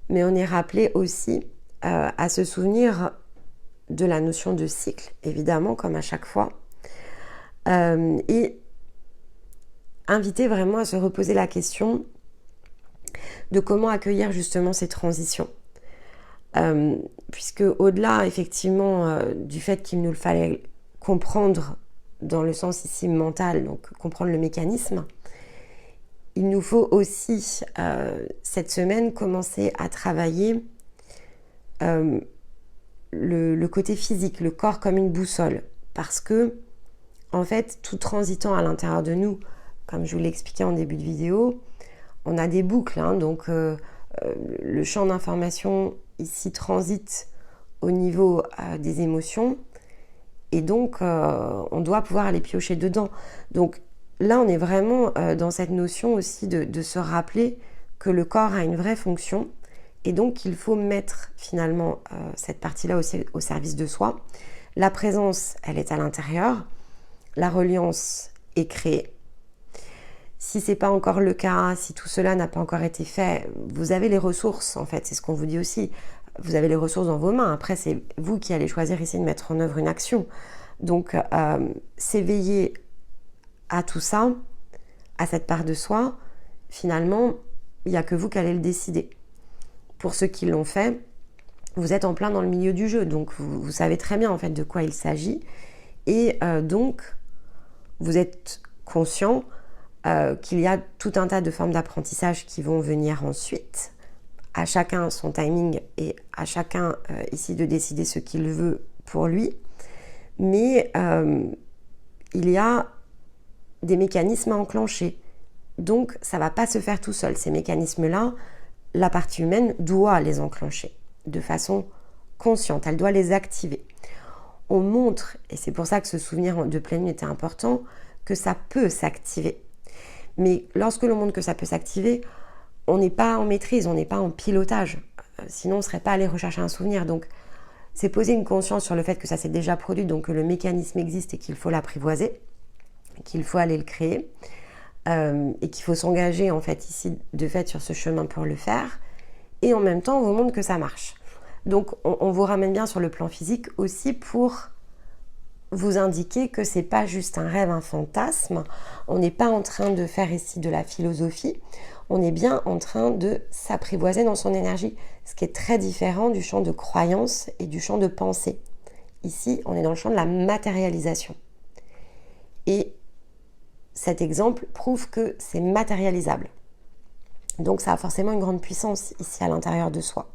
Mais on est rappelé aussi à se souvenir de la notion de cycle, évidemment, comme à chaque fois, et inviter vraiment à se reposer la question de comment accueillir justement ces transitions. Puisque au-delà, effectivement, du fait qu'il nous fallait comprendre dans le sens ici mental, donc comprendre le mécanisme, il nous faut aussi, cette semaine, commencer à travailler le côté physique, le corps comme une boussole. Parce que, en fait, tout transitant à l'intérieur de nous, comme je vous l'ai expliqué en début de vidéo, on a des boucles, hein, donc le champ d'information ici transite au niveau des émotions, et donc on doit pouvoir aller piocher dedans. Donc là, on est vraiment dans cette notion aussi de se rappeler que le corps a une vraie fonction, et donc il faut mettre finalement cette partie-là aussi au service de soi. La présence, elle est à l'intérieur, la reliance est créée. Si ce n'est pas encore le cas, si tout cela n'a pas encore été fait, vous avez les ressources, en fait, c'est ce qu'on vous dit aussi. Vous avez les ressources dans vos mains. Après, c'est vous qui allez choisir ici de mettre en œuvre une action. Donc, s'éveiller à tout ça, à cette part de soi, finalement, il n'y a que vous qui allez le décider. Pour ceux qui l'ont fait, vous êtes en plein dans le milieu du jeu, donc vous savez très bien en fait de quoi il s'agit, et donc vous êtes conscient qu'il y a tout un tas de formes d'apprentissage qui vont venir ensuite, à chacun son timing et à chacun ici de décider ce qu'il veut pour lui, mais il y a des mécanismes à enclencher, donc ça ne va pas se faire tout seul. Ces mécanismes-là, la partie humaine doit les enclencher de façon consciente, elle doit les activer. On montre, et c'est pour ça que ce souvenir de pleine lune était important, que ça peut s'activer. Mais lorsque l'on montre que ça peut s'activer, on n'est pas en maîtrise, on n'est pas en pilotage. Sinon, on ne serait pas allé rechercher un souvenir. Donc, c'est poser une conscience sur le fait que ça s'est déjà produit, donc que le mécanisme existe et qu'il faut l'apprivoiser, qu'il faut aller le créer, et qu'il faut s'engager en fait ici de fait sur ce chemin pour le faire. Et en même temps, on vous montre que ça marche. Donc, on vous ramène bien sur le plan physique aussi pour vous indiquer que c'est pas juste un rêve, un fantasme. On n'est pas en train de faire ici de la philosophie. On est bien en train de s'apprivoiser dans son énergie, ce qui est très différent du champ de croyance et du champ de pensée. Ici, on est dans le champ de la matérialisation. Et cet exemple prouve que c'est matérialisable. Donc ça a forcément une grande puissance ici à l'intérieur de soi.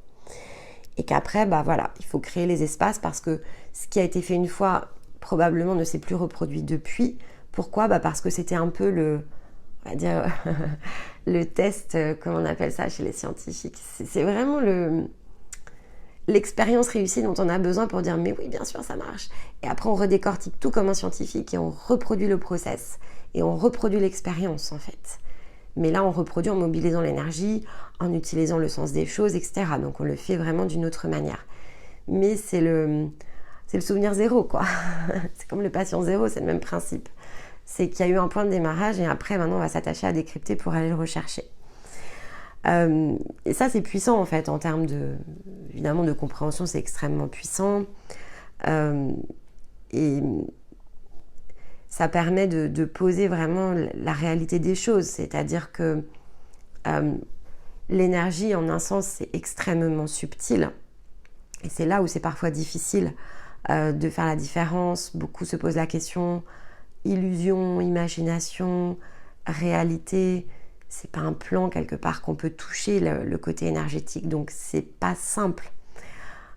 Et qu'après, voilà, il faut créer les espaces parce que ce qui a été fait une fois, probablement ne s'est plus reproduit depuis. Pourquoi ? Parce que c'était un peu on va dire, le test, comment on appelle ça chez les scientifiques. C'est vraiment l'expérience réussie dont on a besoin pour dire mais oui, bien sûr, ça marche. Et après, on redécortique tout comme un scientifique et on reproduit le process. Et on reproduit l'expérience, en fait. Mais là, on reproduit en mobilisant l'énergie, en utilisant le sens des choses, etc. Donc, on le fait vraiment d'une autre manière. Mais c'est le souvenir zéro, quoi. C'est comme le patient zéro, c'est le même principe. C'est qu'il y a eu un point de démarrage et après, maintenant, on va s'attacher à décrypter pour aller le rechercher. Et ça, c'est puissant, en fait, en termes évidemment, de compréhension, c'est extrêmement puissant. Et ça permet de poser vraiment la réalité des choses. C'est-à-dire que l'énergie, en un sens, c'est extrêmement subtil. Et c'est là où c'est parfois difficile de faire la différence. Beaucoup se posent la question, illusion, imagination, réalité. C'est pas un plan quelque part qu'on peut toucher le côté énergétique. Donc c'est pas simple.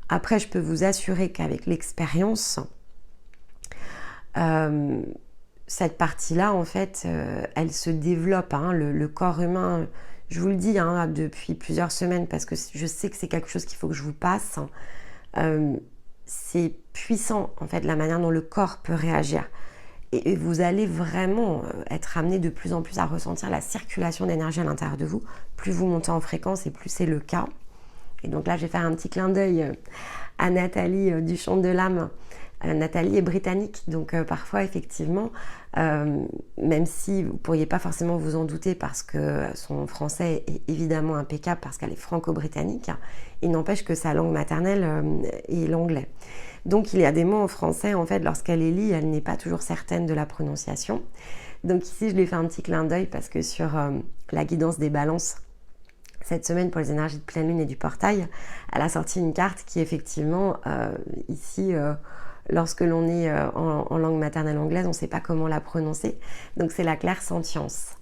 Après, je peux vous assurer qu'avec l'expérience, cette partie-là, en fait, elle se développe. Le corps humain, je vous le dis depuis plusieurs semaines, parce que je sais que c'est quelque chose qu'il faut que je vous passe. C'est puissant, en fait, la manière dont le corps peut réagir. Et vous allez vraiment être amené de plus en plus à ressentir la circulation d'énergie à l'intérieur de vous. Plus vous montez en fréquence et plus c'est le cas. Et donc là, je vais faire un petit clin d'œil à Nathalie du Chant de l'âme. Nathalie est britannique, donc parfois, effectivement, même si vous ne pourriez pas forcément vous en douter parce que son français est évidemment impeccable parce qu'elle est franco-britannique, il n'empêche que sa langue maternelle est l'anglais. Donc il y a des mots en français, en fait, lorsqu'elle les lit, elle n'est pas toujours certaine de la prononciation. Donc ici, je lui fais un petit clin d'œil parce que sur la guidance des balances, cette semaine pour les énergies de pleine lune et du portail, elle a sorti une carte qui effectivement, ici, lorsque l'on est en langue maternelle anglaise, on ne sait pas comment la prononcer. Donc c'est la clairsentience.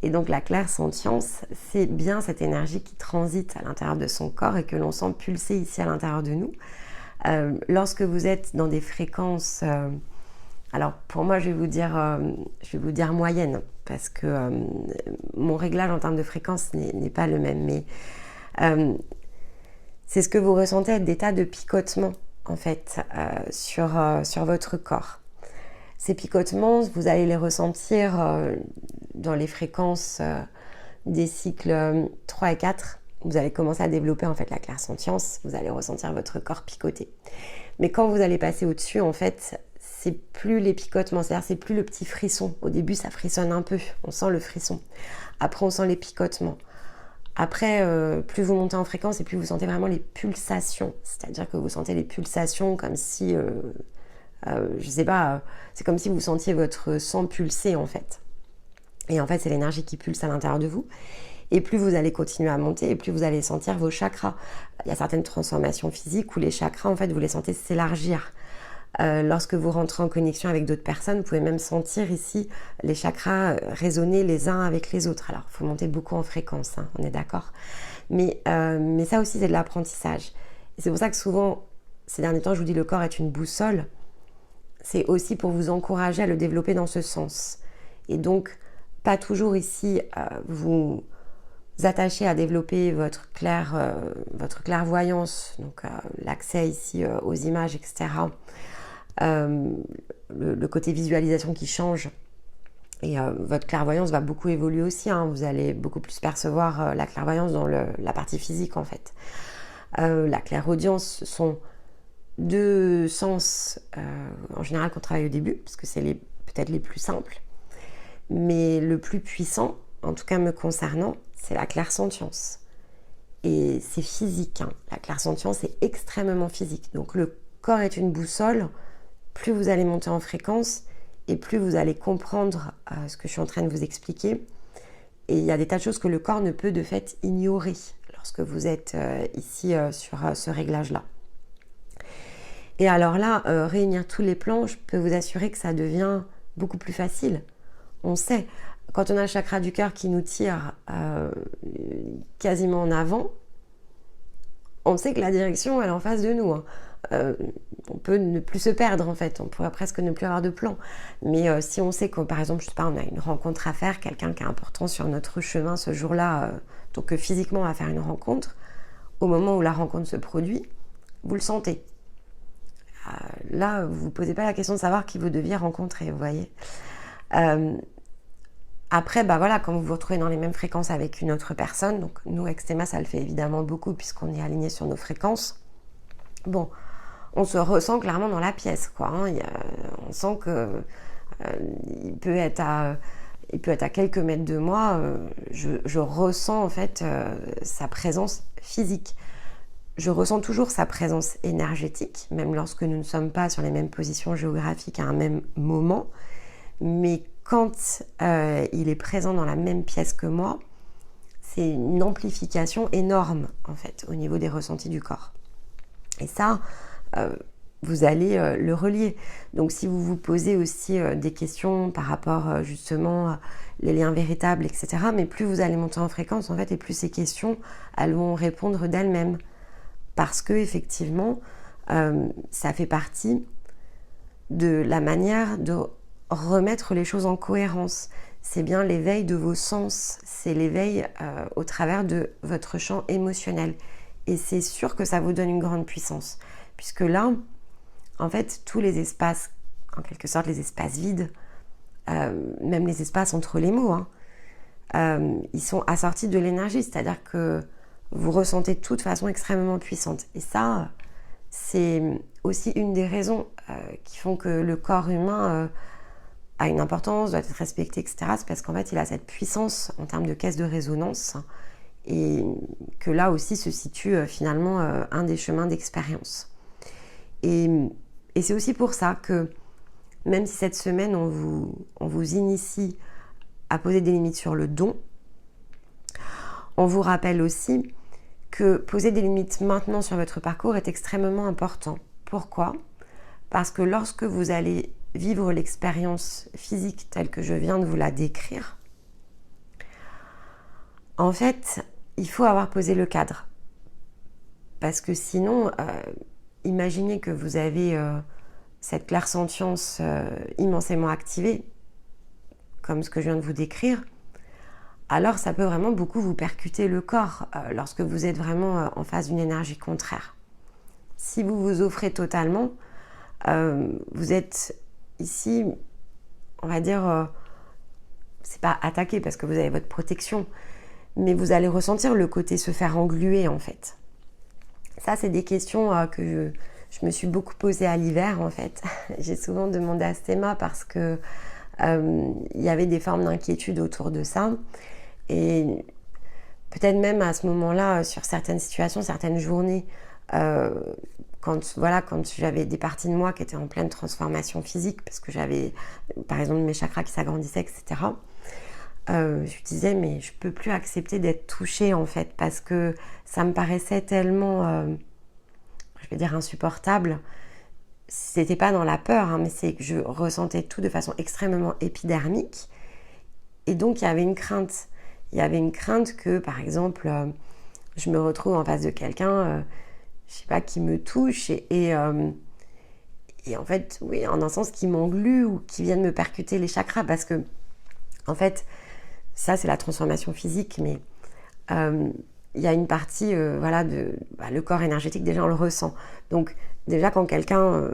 Et donc la clairsentience, c'est bien cette énergie qui transite à l'intérieur de son corps et que l'on sent pulser ici à l'intérieur de nous. Lorsque vous êtes dans des fréquences, alors pour moi je vais vous dire moyenne parce que mon réglage en termes de fréquence n'est pas le même, mais c'est ce que vous ressentez être des tas de picotements en fait sur votre corps. Ces picotements, vous allez les ressentir dans les fréquences des cycles 3 et 4. Vous allez commencer à développer en fait la clairsentience, vous allez ressentir votre corps picoter. Mais quand vous allez passer au-dessus, en fait, c'est plus les picotements, c'est-à-dire c'est plus le petit frisson. Au début, ça frissonne un peu, on sent le frisson. Après, on sent les picotements. Après, plus vous montez en fréquence et plus vous sentez vraiment les pulsations. C'est-à-dire que vous sentez les pulsations comme si, je sais pas, c'est comme si vous sentiez votre sang pulser en fait. Et en fait, c'est l'énergie qui pulse à l'intérieur de vous. Et plus vous allez continuer à monter, et plus vous allez sentir vos chakras. Il y a certaines transformations physiques où les chakras, en fait, vous les sentez s'élargir. Lorsque vous rentrez en connexion avec d'autres personnes, vous pouvez même sentir ici les chakras résonner les uns avec les autres. Alors, il faut monter beaucoup en fréquence, hein, on est d'accord. Mais ça aussi, c'est de l'apprentissage. Et c'est pour ça que souvent, ces derniers temps, je vous dis, le corps est une boussole. C'est aussi pour vous encourager à le développer dans ce sens. Et donc, pas toujours ici vous attacher à développer votre clairvoyance, donc l'accès ici aux images, etc. Le côté visualisation qui change. Et votre clairvoyance va beaucoup évoluer aussi, hein. Vous allez beaucoup plus percevoir la clairvoyance dans la partie physique en fait. La clairaudience sont deux sens en général qu'on travaille au début, parce que c'est peut-être les plus simples. Mais le plus puissant, en tout cas me concernant, c'est la clairsentience. Et c'est physique, hein. La clairsentience est extrêmement physique. Donc le corps est une boussole. Plus vous allez monter en fréquence et plus vous allez comprendre ce que je suis en train de vous expliquer. Et il y a des tas de choses que le corps ne peut de fait ignorer lorsque vous êtes ici sur ce réglage-là. Et alors là, réunir tous les plans, je peux vous assurer que ça devient beaucoup plus facile. On sait, quand on a le chakra du cœur qui nous tire quasiment en avant, on sait que la direction, elle est en face de nous, hein. On peut ne plus se perdre en fait, on pourrait presque ne plus avoir de plan. Mais si on sait que par exemple, je sais pas, on a une rencontre à faire, quelqu'un qui est important sur notre chemin ce jour-là, donc physiquement on va faire une rencontre, au moment où la rencontre se produit, vous le sentez. Là, vous ne vous posez pas la question de savoir qui vous deviez rencontrer, vous voyez. Après, bah voilà, quand vous vous retrouvez dans les mêmes fréquences avec une autre personne, donc nous, avec Stéma, ça le fait évidemment beaucoup puisqu'on est aligné sur nos fréquences. Bon, on se ressent clairement dans la pièce, quoi. Hein. On sent que il peut être à quelques mètres de moi. Je ressens en fait sa présence physique. Je ressens toujours sa présence énergétique, même lorsque nous ne sommes pas sur les mêmes positions géographiques à un même moment. Mais quand il est présent dans la même pièce que moi, c'est une amplification énorme en fait au niveau des ressentis du corps. Et ça, vous allez le relier. Donc si vous vous posez aussi des questions par rapport justement les liens véritables, etc., mais plus vous allez monter en fréquence en fait, et plus ces questions elles vont répondre d'elles-mêmes. Parce que effectivement, ça fait partie de la manière de remettre les choses en cohérence. C'est bien l'éveil de vos sens, c'est l'éveil au travers de votre champ émotionnel. Et c'est sûr que ça vous donne une grande puissance. Puisque là, en fait, tous les espaces, en quelque sorte les espaces vides, même les espaces entre les mots, hein, ils sont assortis de l'énergie. C'est-à-dire que vous ressentez de toute façon extrêmement puissante. Et ça, c'est aussi une des raisons qui font que le corps humain a une importance, doit être respecté, etc. C'est parce qu'en fait, il a cette puissance en termes de caisse de résonance et que là aussi se situe finalement un des chemins d'expérience. Et c'est aussi pour ça que même si cette semaine, on vous initie à poser des limites sur le don, on vous rappelle aussi que poser des limites maintenant sur votre parcours est extrêmement important. Pourquoi ? Parce que lorsque vous allez vivre l'expérience physique telle que je viens de vous la décrire, en fait, il faut avoir posé le cadre. Parce que sinon, imaginez que vous avez cette clairsentience immensément activée, comme ce que je viens de vous décrire, alors ça peut vraiment beaucoup vous percuter le corps lorsque vous êtes vraiment en face d'une énergie contraire. Si vous vous offrez totalement, vous êtes ici, on va dire, c'est pas attaqué parce que vous avez votre protection, mais vous allez ressentir le côté se faire engluer en fait. Ça, c'est des questions que je me suis beaucoup posées à l'hiver en fait. J'ai souvent demandé à Stéma parce que il y avait des formes d'inquiétude autour de ça. Et peut-être même à ce moment-là, sur certaines situations, certaines journées, quand j'avais des parties de moi qui étaient en pleine transformation physique, parce que j'avais par exemple mes chakras qui s'agrandissaient, etc., je disais mais je peux plus accepter d'être touchée en fait parce que ça me paraissait tellement, je vais dire insupportable. C'était pas dans la peur, hein, mais c'est que je ressentais tout de façon extrêmement épidermique. Et donc il y avait une crainte. Il y avait une crainte que, par exemple, je me retrouve en face de quelqu'un, je sais pas, qui me touche et en fait, oui, en un sens, qui m'englue ou qui vienne me percuter les chakras. Parce que, en fait, ça, c'est la transformation physique, mais il y a une partie, voilà, le corps énergétique, déjà, on le ressent. Donc, déjà, quand quelqu'un...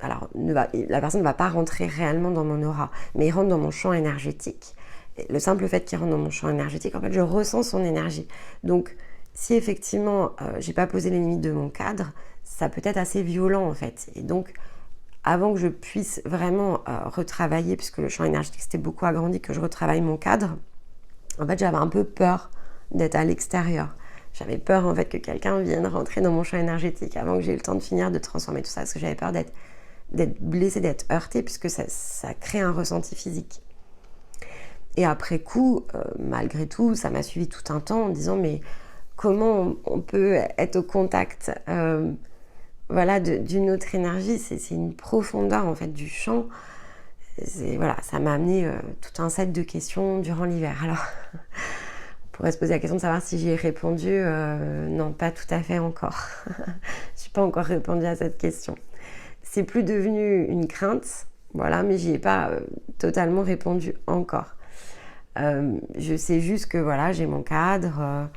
alors, la personne ne va pas rentrer réellement dans mon aura, mais il rentre dans mon champ énergétique. Et le simple fait qu'il rentre dans mon champ énergétique, en fait, je ressens son énergie. Donc, si effectivement, j'ai pas posé les limites de mon cadre, ça peut être assez violent, en fait. Et donc, avant que je puisse vraiment retravailler, puisque le champ énergétique s'était beaucoup agrandi, que je retravaille mon cadre, en fait, j'avais un peu peur d'être à l'extérieur. J'avais peur, en fait, que quelqu'un vienne rentrer dans mon champ énergétique avant que j'ai eu le temps de finir de transformer tout ça, parce que j'avais peur d'être blessée, d'être heurtée, puisque ça crée un ressenti physique. Et après coup, malgré tout, ça m'a suivi tout un temps en disant, mais comment on peut être au contact voilà, d'une autre énergie, c'est une profondeur, en fait, du champ. Voilà, ça m'a amené tout un set de questions durant l'hiver. Alors, on pourrait se poser la question de savoir si j'y ai répondu. Non, pas tout à fait encore. Je n'ai pas encore répondu à cette question. C'est plus devenu une crainte, voilà, mais j'y ai pas totalement répondu encore. Je sais juste que voilà, j'ai mon cadre.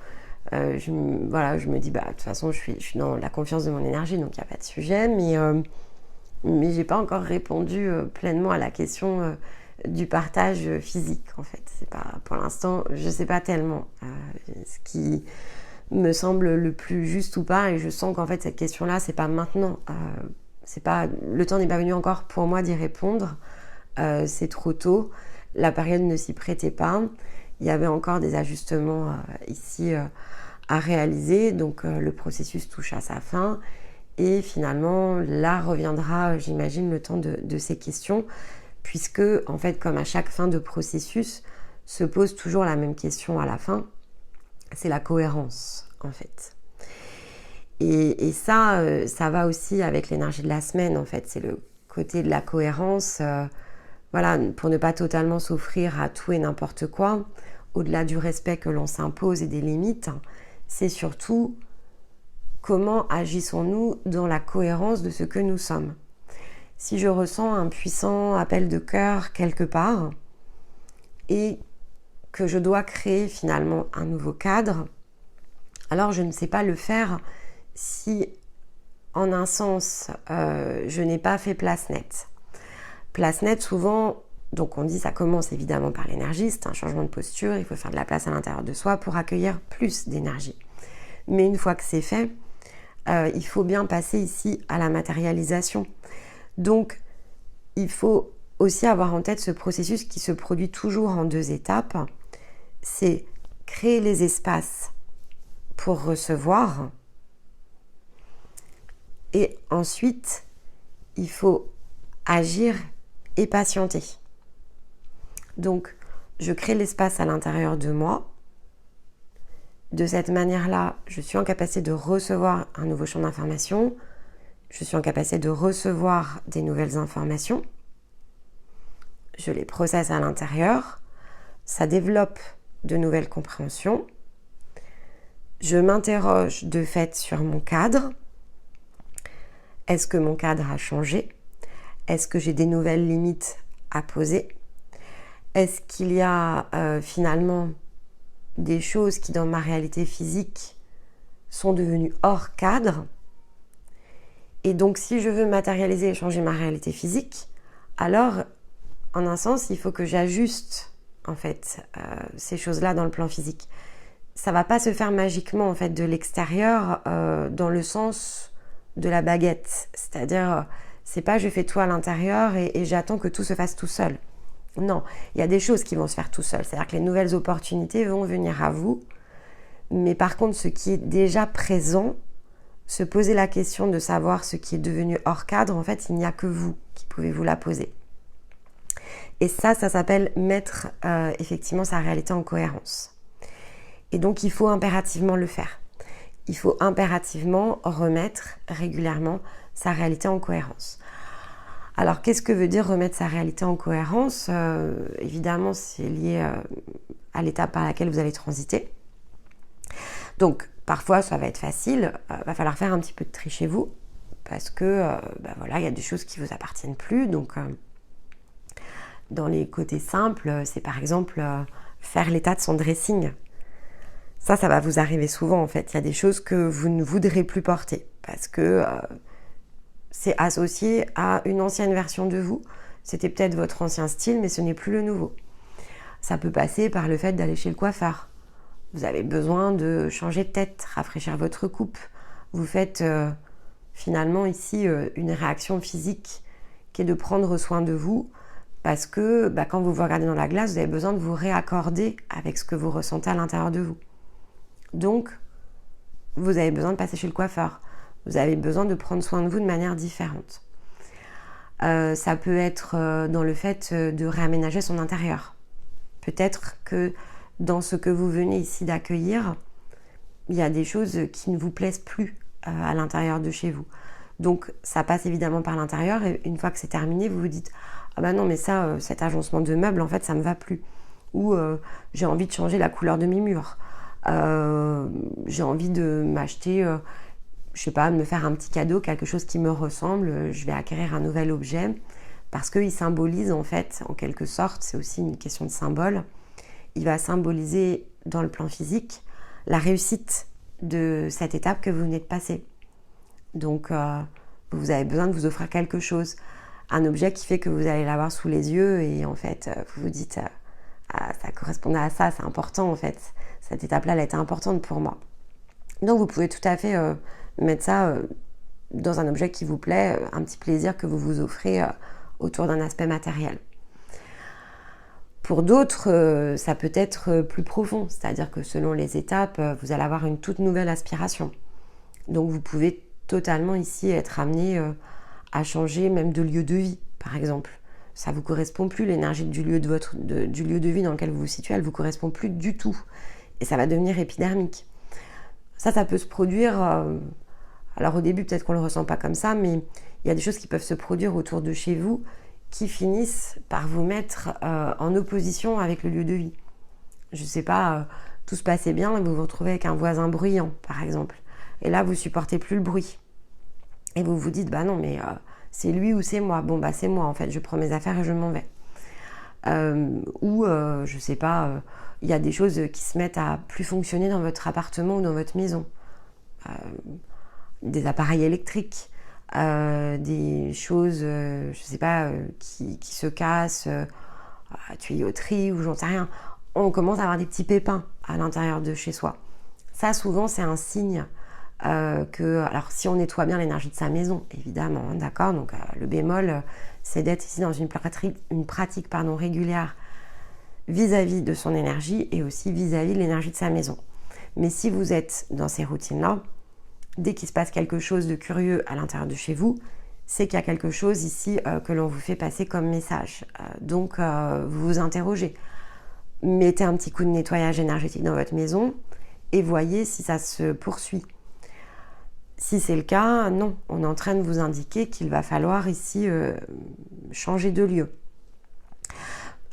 Je me dis, de toute façon, je suis dans la confiance de mon énergie, donc il n'y a pas de sujet, mais j'ai pas encore répondu pleinement à la question du partage physique, en fait. C'est pas, pour l'instant, je sais pas tellement ce qui me semble le plus juste ou pas, et je sens qu'en fait, cette question-là, c'est pas maintenant. Le temps n'est pas venu encore pour moi d'y répondre. C'est trop tôt. La période ne s'y prêtait pas. Il y avait encore des ajustements ici à réaliser, donc le processus touche à sa fin et finalement là reviendra, j'imagine, le temps de ces questions, puisque en fait, comme à chaque fin de processus, se pose toujours la même question à la fin, c'est la cohérence en fait. Et ça va aussi avec l'énergie de la semaine en fait, c'est le côté de la cohérence, voilà, pour ne pas totalement s'offrir à tout et n'importe quoi, au-delà du respect que l'on s'impose et des limites, c'est surtout comment agissons-nous dans la cohérence de ce que nous sommes. Si je ressens un puissant appel de cœur quelque part et que je dois créer finalement un nouveau cadre, alors je ne sais pas le faire si en un sens je n'ai pas fait place nette. Place nette, souvent, donc on dit ça commence évidemment par l'énergie, c'est un changement de posture, il faut faire de la place à l'intérieur de soi pour accueillir plus d'énergie. Mais une fois que c'est fait, il faut bien passer ici à la matérialisation. Donc, il faut aussi avoir en tête ce processus qui se produit toujours en 2 étapes. C'est créer les espaces pour recevoir. Et ensuite, il faut agir et patienter. Donc, je crée l'espace à l'intérieur de moi. De cette manière-là, je suis en capacité de recevoir un nouveau champ d'information. Je suis en capacité de recevoir des nouvelles informations. Je les processe à l'intérieur. Ça développe de nouvelles compréhensions. Je m'interroge de fait sur mon cadre. Est-ce que mon cadre a changé ? Est-ce que j'ai des nouvelles limites à poser ? Est-ce qu'il y a finalement des choses qui dans ma réalité physique sont devenues hors cadre ? Et donc si je veux matérialiser et changer ma réalité physique, alors en un sens il faut que j'ajuste en fait ces choses-là dans le plan physique. Ça va pas se faire magiquement en fait de l'extérieur dans le sens de la baguette, c'est-à-dire c'est pas je fais tout à l'intérieur et j'attends que tout se fasse tout seul. Non, il y a des choses qui vont se faire tout seul, c'est-à-dire que les nouvelles opportunités vont venir à vous, mais par contre ce qui est déjà présent, se poser la question de savoir ce qui est devenu hors cadre, en fait il n'y a que vous qui pouvez vous la poser. Et ça s'appelle mettre effectivement sa réalité en cohérence. Et donc, il faut impérativement le faire. Il faut impérativement remettre régulièrement sa réalité en cohérence. Alors, qu'est-ce que veut dire remettre sa réalité en cohérence ? Évidemment, c'est lié à l'étape par laquelle vous allez transiter. Donc, parfois, ça va être facile. Va falloir faire un petit peu de tri chez vous parce que, voilà, il y a des choses qui ne vous appartiennent plus. Donc, dans les côtés simples, c'est par exemple faire l'état de son dressing. Ça va vous arriver souvent en fait. Il y a des choses que vous ne voudrez plus porter parce que c'est associé à une ancienne version de vous. C'était peut-être votre ancien style, mais ce n'est plus le nouveau. Ça peut passer par le fait d'aller chez le coiffeur. Vous avez besoin de changer de tête, rafraîchir votre coupe. Vous faites finalement ici une réaction physique qui est de prendre soin de vous parce que quand vous vous regardez dans la glace, vous avez besoin de vous réaccorder avec ce que vous ressentez à l'intérieur de vous. Donc, vous avez besoin de passer chez le coiffeur. Vous avez besoin de prendre soin de vous de manière différente. Ça peut être dans le fait de réaménager son intérieur. Peut-être que dans ce que vous venez ici d'accueillir, il y a des choses qui ne vous plaisent plus à l'intérieur de chez vous. Donc, ça passe évidemment par l'intérieur et une fois que c'est terminé, vous vous dites « Ah bah non, mais ça, cet agencement de meubles, en fait, ça ne me va plus. » Ou « J'ai envie de changer la couleur de mes murs. » J'ai envie de m'acheter, je sais pas, de me faire un petit cadeau, quelque chose qui me ressemble, je vais acquérir un nouvel objet parce qu'il symbolise en fait, en quelque sorte, c'est aussi une question de symbole, il va symboliser dans le plan physique la réussite de cette étape que vous venez de passer. Donc vous avez besoin de vous offrir quelque chose, un objet qui fait que vous allez l'avoir sous les yeux et en fait vous vous dites ça correspondait à ça, c'est important en fait. Cette étape-là, elle a été importante pour moi. Donc, vous pouvez tout à fait mettre ça dans un objet qui vous plaît, un petit plaisir que vous vous offrez autour d'un aspect matériel. Pour d'autres, ça peut être plus profond, c'est-à-dire que selon les étapes, vous allez avoir une toute nouvelle aspiration. Donc, vous pouvez totalement ici être amené à changer même de lieu de vie, par exemple. Ça ne vous correspond plus, l'énergie du lieu de vie dans lequel vous vous situez, elle ne vous correspond plus du tout. Et ça va devenir épidermique. Ça peut se produire, alors au début peut-être qu'on ne le ressent pas comme ça, mais il y a des choses qui peuvent se produire autour de chez vous qui finissent par vous mettre en opposition avec le lieu de vie. Je ne sais pas, tout se passait bien et vous vous retrouvez avec un voisin bruyant, par exemple. Et là, vous ne supportez plus le bruit. Et vous vous dites, bah non, mais c'est lui ou c'est moi. Bon, bah c'est moi en fait, je prends mes affaires et je m'en vais. Je ne sais pas... il y a des choses qui se mettent à plus fonctionner dans votre appartement ou dans votre maison. Des appareils électriques, des choses, je ne sais pas, qui se cassent, tuyauterie ou j'en sais rien. On commence à avoir des petits pépins à l'intérieur de chez soi. Ça, souvent, c'est un signe alors si on nettoie bien l'énergie de sa maison, évidemment, hein, d'accord. Donc le bémol, c'est d'être ici dans une pratique régulière vis-à-vis de son énergie et aussi vis-à-vis de l'énergie de sa maison. Mais si vous êtes dans ces routines-là, dès qu'il se passe quelque chose de curieux à l'intérieur de chez vous, c'est qu'il y a quelque chose ici que l'on vous fait passer comme message. Donc vous vous interrogez. Mettez un petit coup de nettoyage énergétique dans votre maison et voyez si ça se poursuit. Si c'est le cas, non, on est en train de vous indiquer qu'il va falloir ici changer de lieu.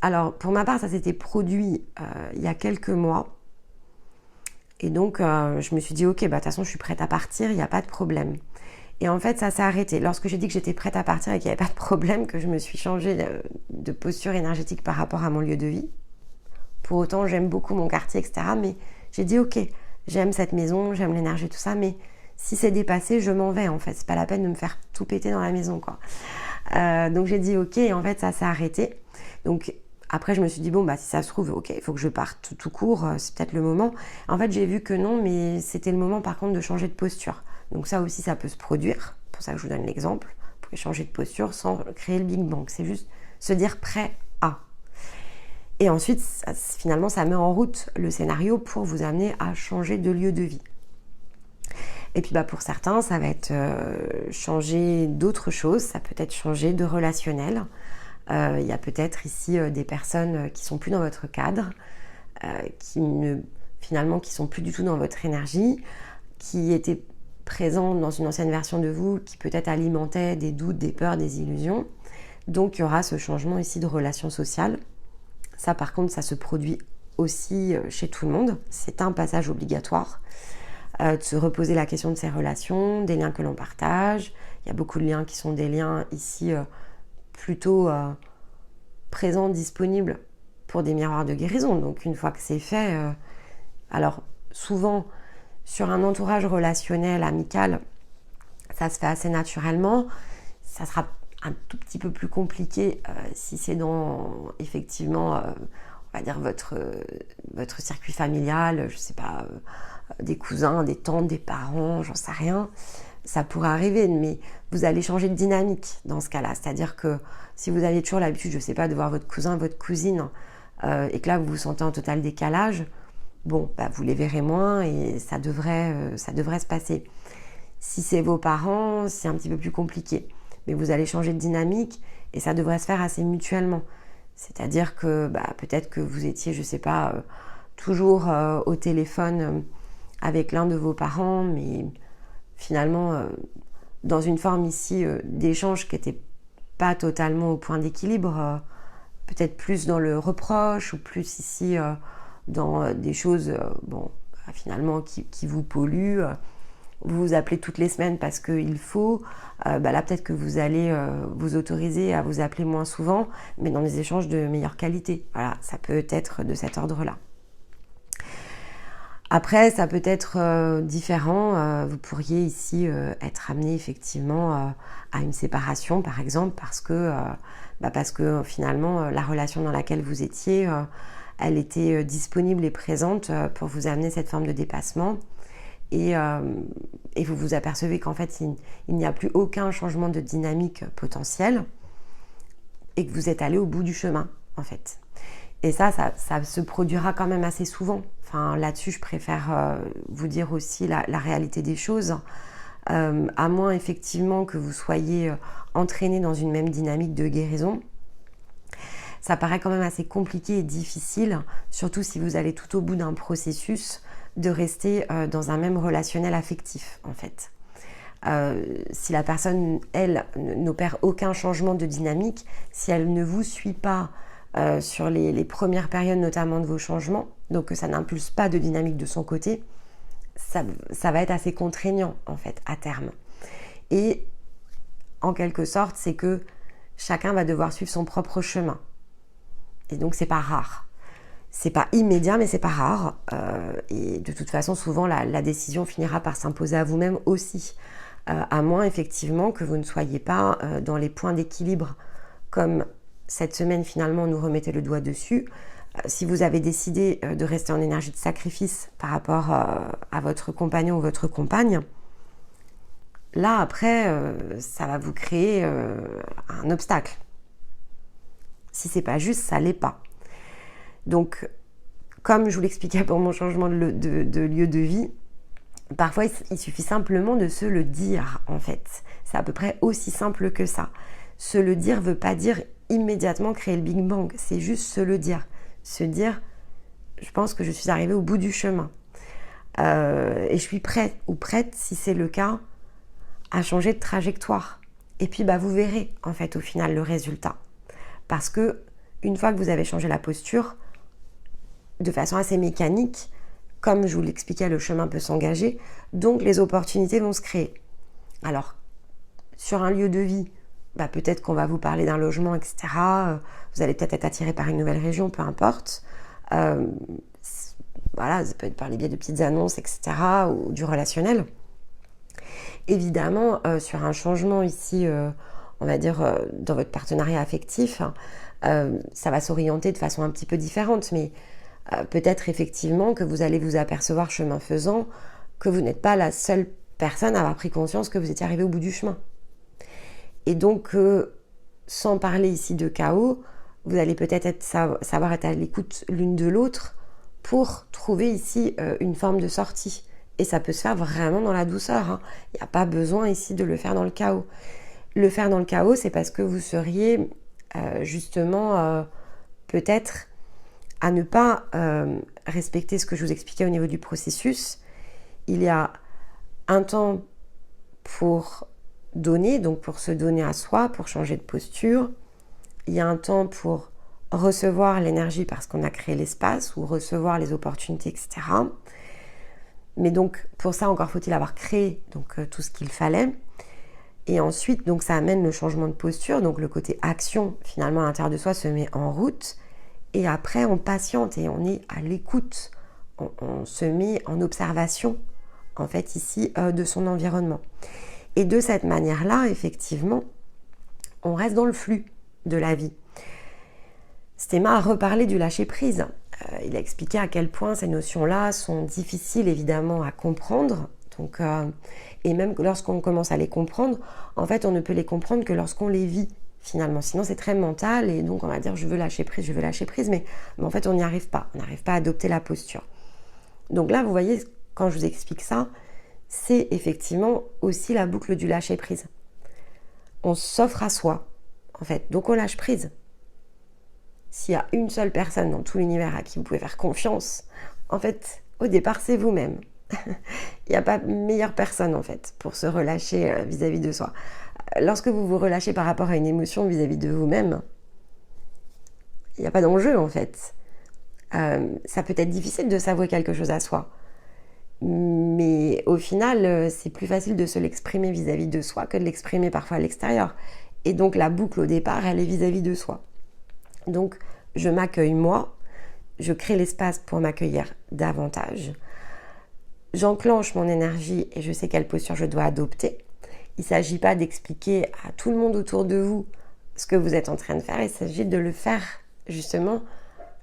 Alors, pour ma part, ça s'était produit il y a quelques mois. Et donc, je me suis dit, ok, de toute façon, je suis prête à partir, il n'y a pas de problème. Et en fait, ça s'est arrêté. Lorsque j'ai dit que j'étais prête à partir et qu'il n'y avait pas de problème, que je me suis changée de posture énergétique par rapport à mon lieu de vie. Pour autant, j'aime beaucoup mon quartier, etc. Mais j'ai dit, ok, j'aime cette maison, j'aime l'énergie, tout ça, mais si c'est dépassé, je m'en vais, en fait. C'est pas la peine de me faire tout péter dans la maison, quoi. Donc, j'ai dit, ok, et en fait, ça s'est arrêté. Donc, après, je me suis dit, bon, si ça se trouve, ok, il faut que je parte tout court, c'est peut-être le moment. En fait, j'ai vu que non, mais c'était le moment, par contre, de changer de posture. Donc ça aussi, ça peut se produire. C'est pour ça que je vous donne l'exemple. Vous pouvez changer de posture sans créer le Big Bang. C'est juste se dire prêt à. Et ensuite, finalement, ça met en route le scénario pour vous amener à changer de lieu de vie. Et puis pour certains, ça va être changer d'autres choses. Ça peut être changer de relationnel. Il y a peut-être ici des personnes qui sont plus dans votre cadre, finalement qui sont plus du tout dans votre énergie, qui étaient présentes dans une ancienne version de vous, qui peut-être alimentaient des doutes, des peurs, des illusions. Donc il y aura ce changement ici de relation sociale. Ça par contre, ça se produit aussi chez tout le monde. C'est un passage obligatoire. De se reposer la question de ces relations, des liens que l'on partage. Il y a beaucoup de liens qui sont des liens ici plutôt présents, disponibles pour des miroirs de guérison. Donc une fois que c'est fait, alors souvent sur un entourage relationnel, amical, ça se fait assez naturellement. Ça sera un tout petit peu plus compliqué si c'est dans effectivement on va dire votre circuit familial, je sais pas, des cousins, des tantes, des parents, j'en sais rien. Ça pourrait arriver, mais vous allez changer de dynamique dans ce cas-là. C'est-à-dire que si vous avez toujours l'habitude, je sais pas, de voir votre cousin, votre cousine, et que là vous vous sentez en total décalage, bon, bah, vous les verrez moins et ça devrait se passer. Si c'est vos parents, c'est un petit peu plus compliqué. Mais vous allez changer de dynamique et ça devrait se faire assez mutuellement. C'est-à-dire que bah, peut-être que vous étiez, je sais pas, toujours au téléphone avec l'un de vos parents, mais finalement dans une forme ici d'échange qui n'était pas totalement au point d'équilibre, peut-être plus dans le reproche ou plus ici dans des choses finalement qui vous polluent. Vous vous appelez toutes les semaines parce qu'il faut, là peut-être que vous allez vous autoriser à vous appeler moins souvent, mais dans des échanges de meilleure qualité. Voilà, ça peut être de cet ordre-là. Après, ça peut être différent. Vous pourriez ici être amené effectivement à une séparation, par exemple, parce que finalement, la relation dans laquelle vous étiez, elle était disponible et présente pour vous amener cette forme de dépassement. Et vous vous apercevez qu'en fait, il n'y a plus aucun changement de dynamique potentiel et que vous êtes allé au bout du chemin, en fait. Et ça se produira quand même assez souvent. Enfin, là-dessus, je préfère vous dire aussi la réalité des choses. À moins effectivement que vous soyez entraîné dans une même dynamique de guérison, ça paraît quand même assez compliqué et difficile, surtout si vous allez tout au bout d'un processus, de rester dans un même relationnel affectif, en fait. Si la personne, elle, n'opère aucun changement de dynamique, si elle ne vous suit pas sur les premières périodes notamment de vos changements, donc que ça n'impulse pas de dynamique de son côté, ça va être assez contraignant en fait à terme. Et en quelque sorte, c'est que chacun va devoir suivre son propre chemin. Et donc c'est pas rare. C'est pas immédiat, mais c'est pas rare. Et de toute façon, souvent la décision finira par s'imposer à vous-même aussi. À moins effectivement que vous ne soyez pas dans les points d'équilibre comme cette semaine, finalement, nous remettez le doigt dessus. Si vous avez décidé de rester en énergie de sacrifice par rapport à votre compagnon ou votre compagne, là, après, ça va vous créer un obstacle. Si c'est pas juste, ça l'est pas. Donc, comme je vous l'expliquais pour mon changement de lieu de vie, parfois, il suffit simplement de se le dire, en fait. C'est à peu près aussi simple que ça. Se le dire ne veut pas dire immédiatement créer le Big Bang, c'est juste se le dire. Se dire, je pense que je suis arrivée au bout du chemin. Et je suis prête ou prête, si c'est le cas, à changer de trajectoire. Et puis, vous verrez, en fait, au final, le résultat. Parce que, une fois que vous avez changé la posture, de façon assez mécanique, comme je vous l'expliquais, le chemin peut s'engager, donc les opportunités vont se créer. Alors, sur un lieu de vie, peut-être qu'on va vous parler d'un logement, etc. Vous allez peut-être être attiré par une nouvelle région, peu importe. Voilà, ça peut être par les biais de petites annonces, etc. ou du relationnel. Évidemment, sur un changement ici, on va dire, dans votre partenariat affectif, ça va s'orienter de façon un petit peu différente, mais peut-être effectivement que vous allez vous apercevoir, chemin faisant, que vous n'êtes pas la seule personne à avoir pris conscience que vous étiez arrivé au bout du chemin. Et donc, sans parler ici de chaos, vous allez peut-être savoir être à l'écoute l'une de l'autre pour trouver ici une forme de sortie. Et ça peut se faire vraiment dans la douceur. Il n'y a pas besoin ici de le faire dans le chaos. Le faire dans le chaos, c'est parce que vous seriez justement peut-être à ne pas respecter ce que je vous expliquais au niveau du processus. Il y a un temps pour donner, donc pour se donner à soi, pour changer de posture. Il y a un temps pour recevoir l'énergie parce qu'on a créé l'espace ou recevoir les opportunités, etc. Mais donc pour ça encore faut-il avoir créé donc tout ce qu'il fallait. Et ensuite donc ça amène le changement de posture, donc le côté action finalement à l'intérieur de soi se met en route. Et après on patiente et on est à l'écoute, on se met en observation en fait ici de son environnement. Et de cette manière-là, effectivement, on reste dans le flux de la vie. Stéma a reparlé du lâcher-prise. Il a expliqué à quel point ces notions-là sont difficiles évidemment à comprendre. Donc, et même lorsqu'on commence à les comprendre, en fait, on ne peut les comprendre que lorsqu'on les vit finalement. Sinon, c'est très mental et donc on va dire je veux lâcher prise, mais en fait, on n'y arrive pas. On n'arrive pas à adopter la posture. Donc là, vous voyez, quand je vous explique ça, c'est effectivement aussi la boucle du lâcher-prise. On s'offre à soi, en fait. Donc on lâche prise. S'il y a une seule personne dans tout l'univers à qui vous pouvez faire confiance, en fait, au départ, c'est vous-même. Il n'y a pas meilleure personne, en fait, pour se relâcher vis-à-vis de soi. Lorsque vous vous relâchez par rapport à une émotion vis-à-vis de vous-même, il n'y a pas d'enjeu, en fait. Ça peut être difficile de s'avouer quelque chose à soi. Mais au final, c'est plus facile de se l'exprimer vis-à-vis de soi que de l'exprimer parfois à l'extérieur. Et donc la boucle au départ, elle est vis-à-vis de soi. Donc je m'accueille moi, je crée l'espace pour m'accueillir davantage. J'enclenche mon énergie et je sais quelle posture je dois adopter. Il ne s'agit pas d'expliquer à tout le monde autour de vous ce que vous êtes en train de faire, il s'agit de le faire justement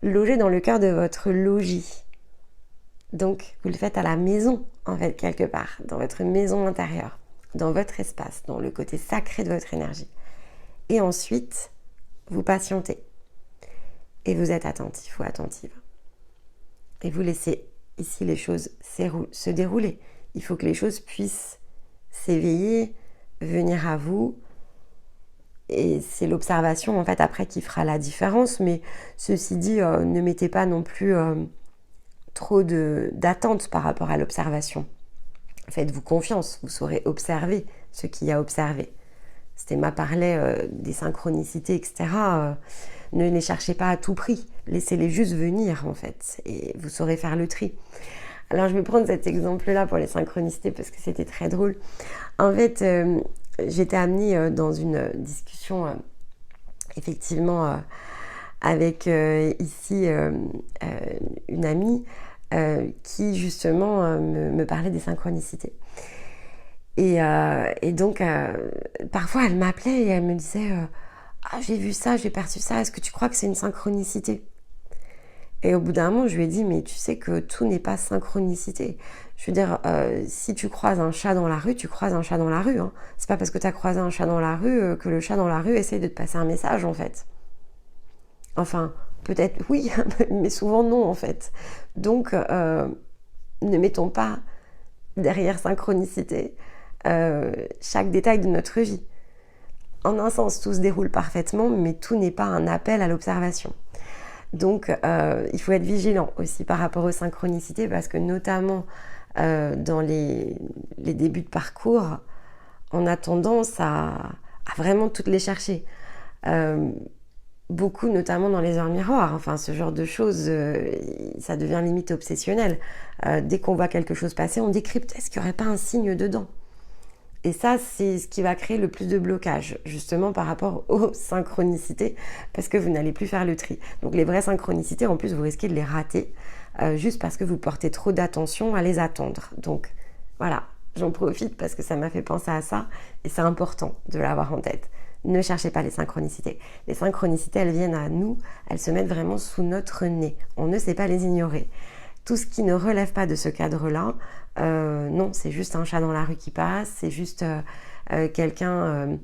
loger dans le cœur de votre logis. Donc, vous le faites à la maison, en fait, quelque part, dans votre maison intérieure, dans votre espace, dans le côté sacré de votre énergie. Et ensuite, vous patientez. Et vous êtes attentif ou attentive. Et vous laissez ici les choses se dérouler. Il faut que les choses puissent s'éveiller, venir à vous. Et c'est l'observation, en fait, après qui fera la différence. Mais ceci dit, ne mettez pas non plus trop d'attente par rapport à l'observation. Faites-vous confiance, vous saurez observer ce qu'il y a observé. Stéma parlait des synchronicités, etc. Ne les cherchez pas à tout prix, laissez-les juste venir en fait, et vous saurez faire le tri. Alors je vais prendre cet exemple-là pour les synchronicités parce que c'était très drôle. En fait, j'étais amenée dans une discussion effectivement avec ici une amie qui justement me parlait des synchronicités. Et donc, parfois, elle m'appelait et elle me disait ah, j'ai vu ça, j'ai perçu ça, est-ce que tu crois que c'est une synchronicité? Et au bout d'un moment, je lui ai dit, mais tu sais que tout n'est pas synchronicité. Je veux dire, si tu croises un chat dans la rue, tu croises un chat dans la rue. Hein. C'est pas parce que tu as croisé un chat dans la rue que le chat dans la rue essaie de te passer un message, en fait. Enfin, peut-être oui, mais souvent non, en fait. Donc, ne mettons pas derrière synchronicité chaque détail de notre vie. En un sens, tout se déroule parfaitement, mais tout n'est pas un appel à l'observation. Donc, il faut être vigilant aussi par rapport aux synchronicités, parce que notamment dans les débuts de parcours, on a tendance à vraiment toutes les chercher. Beaucoup, notamment dans les heures miroirs, enfin ce genre de choses, ça devient limite obsessionnel. Dès qu'on voit quelque chose passer, on décrypte, est-ce qu'il n'y aurait pas un signe dedans ? Et ça, c'est ce qui va créer le plus de blocage, justement par rapport aux synchronicités, parce que vous n'allez plus faire le tri. Donc les vraies synchronicités, en plus, vous risquez de les rater, juste parce que vous portez trop d'attention à les attendre. Donc voilà, j'en profite parce que ça m'a fait penser à ça, et c'est important de l'avoir en tête. Ne cherchez pas les synchronicités. Les synchronicités, elles viennent à nous, elles se mettent vraiment sous notre nez. On ne sait pas les ignorer. Tout ce qui ne relève pas de ce cadre-là, non, c'est juste un chat dans la rue qui passe, c'est juste quelqu'un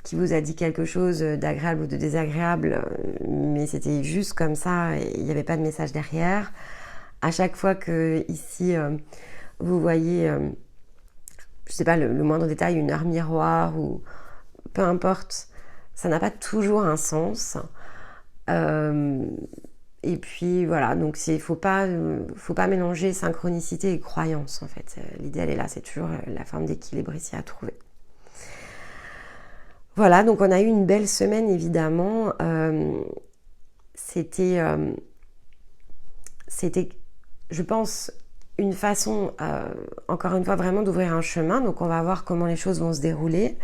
qui vous a dit quelque chose d'agréable ou de désagréable, mais c'était juste comme ça, et il n'y avait pas de message derrière. À chaque fois que ici, vous voyez, je sais pas, le moindre détail, une heure miroir ou peu importe, ça n'a pas toujours un sens. Et puis voilà, donc faut pas mélanger synchronicité et croyance en fait. L'idée elle est là, c'est toujours la forme d'équilibre ici à trouver. Voilà, donc on a eu une belle semaine évidemment. C'était, je pense, une façon, encore une fois, vraiment d'ouvrir un chemin. Donc on va voir comment les choses vont se dérouler.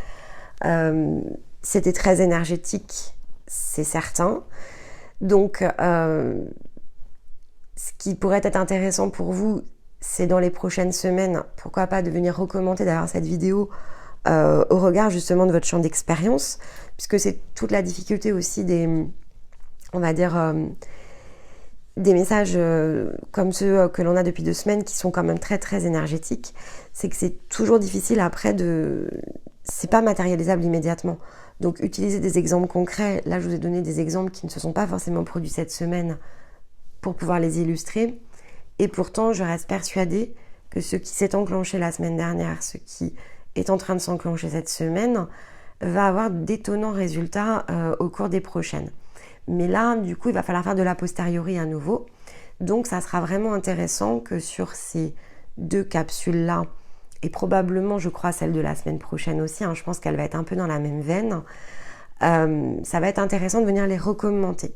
C'était très énergétique, c'est certain. Donc, ce qui pourrait être intéressant pour vous, c'est dans les prochaines semaines, pourquoi pas de venir recommander d'ailleurs cette vidéo au regard justement de votre champ d'expérience, puisque c'est toute la difficulté aussi on va dire, des messages comme ceux que l'on a depuis 2 semaines qui sont quand même très très énergétiques, c'est que c'est toujours difficile après c'est pas matérialisable immédiatement. Donc utilisez des exemples concrets. Là je vous ai donné des exemples qui ne se sont pas forcément produits cette semaine pour pouvoir les illustrer. Et pourtant je reste persuadée que ce qui s'est enclenché la semaine dernière, ce qui est en train de s'enclencher cette semaine, va avoir d'étonnants résultats au cours des prochaines. Mais là, du coup, il va falloir faire de l'a posteriori à nouveau. Donc, ça sera vraiment intéressant que sur ces 2 capsules-là, et probablement, je crois, celle de la semaine prochaine aussi, je pense qu'elle va être un peu dans la même veine, ça va être intéressant de venir les recommander.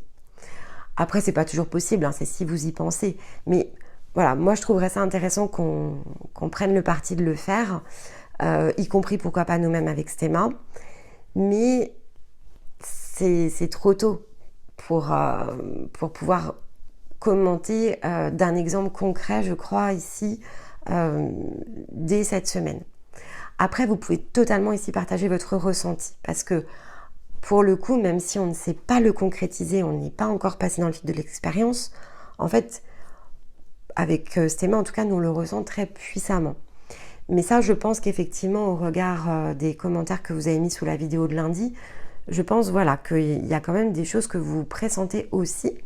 Après, c'est pas toujours possible, c'est si vous y pensez. Mais voilà, moi, je trouverais ça intéressant qu'on prenne le parti de le faire, y compris, pourquoi pas, nous-mêmes avec Stéma. Mais c'est trop tôt pour pouvoir commenter d'un exemple concret, je crois, ici, dès cette semaine. Après, vous pouvez totalement ici partager votre ressenti, parce que pour le coup, même si on ne sait pas le concrétiser, on n'est pas encore passé dans le fil de l'expérience, en fait, avec Stéma, en tout cas, nous on le ressent très puissamment. Mais ça, je pense qu'effectivement, au regard des commentaires que vous avez mis sous la vidéo de lundi, je pense voilà, qu'il y a quand même des choses que vous pressentez aussi.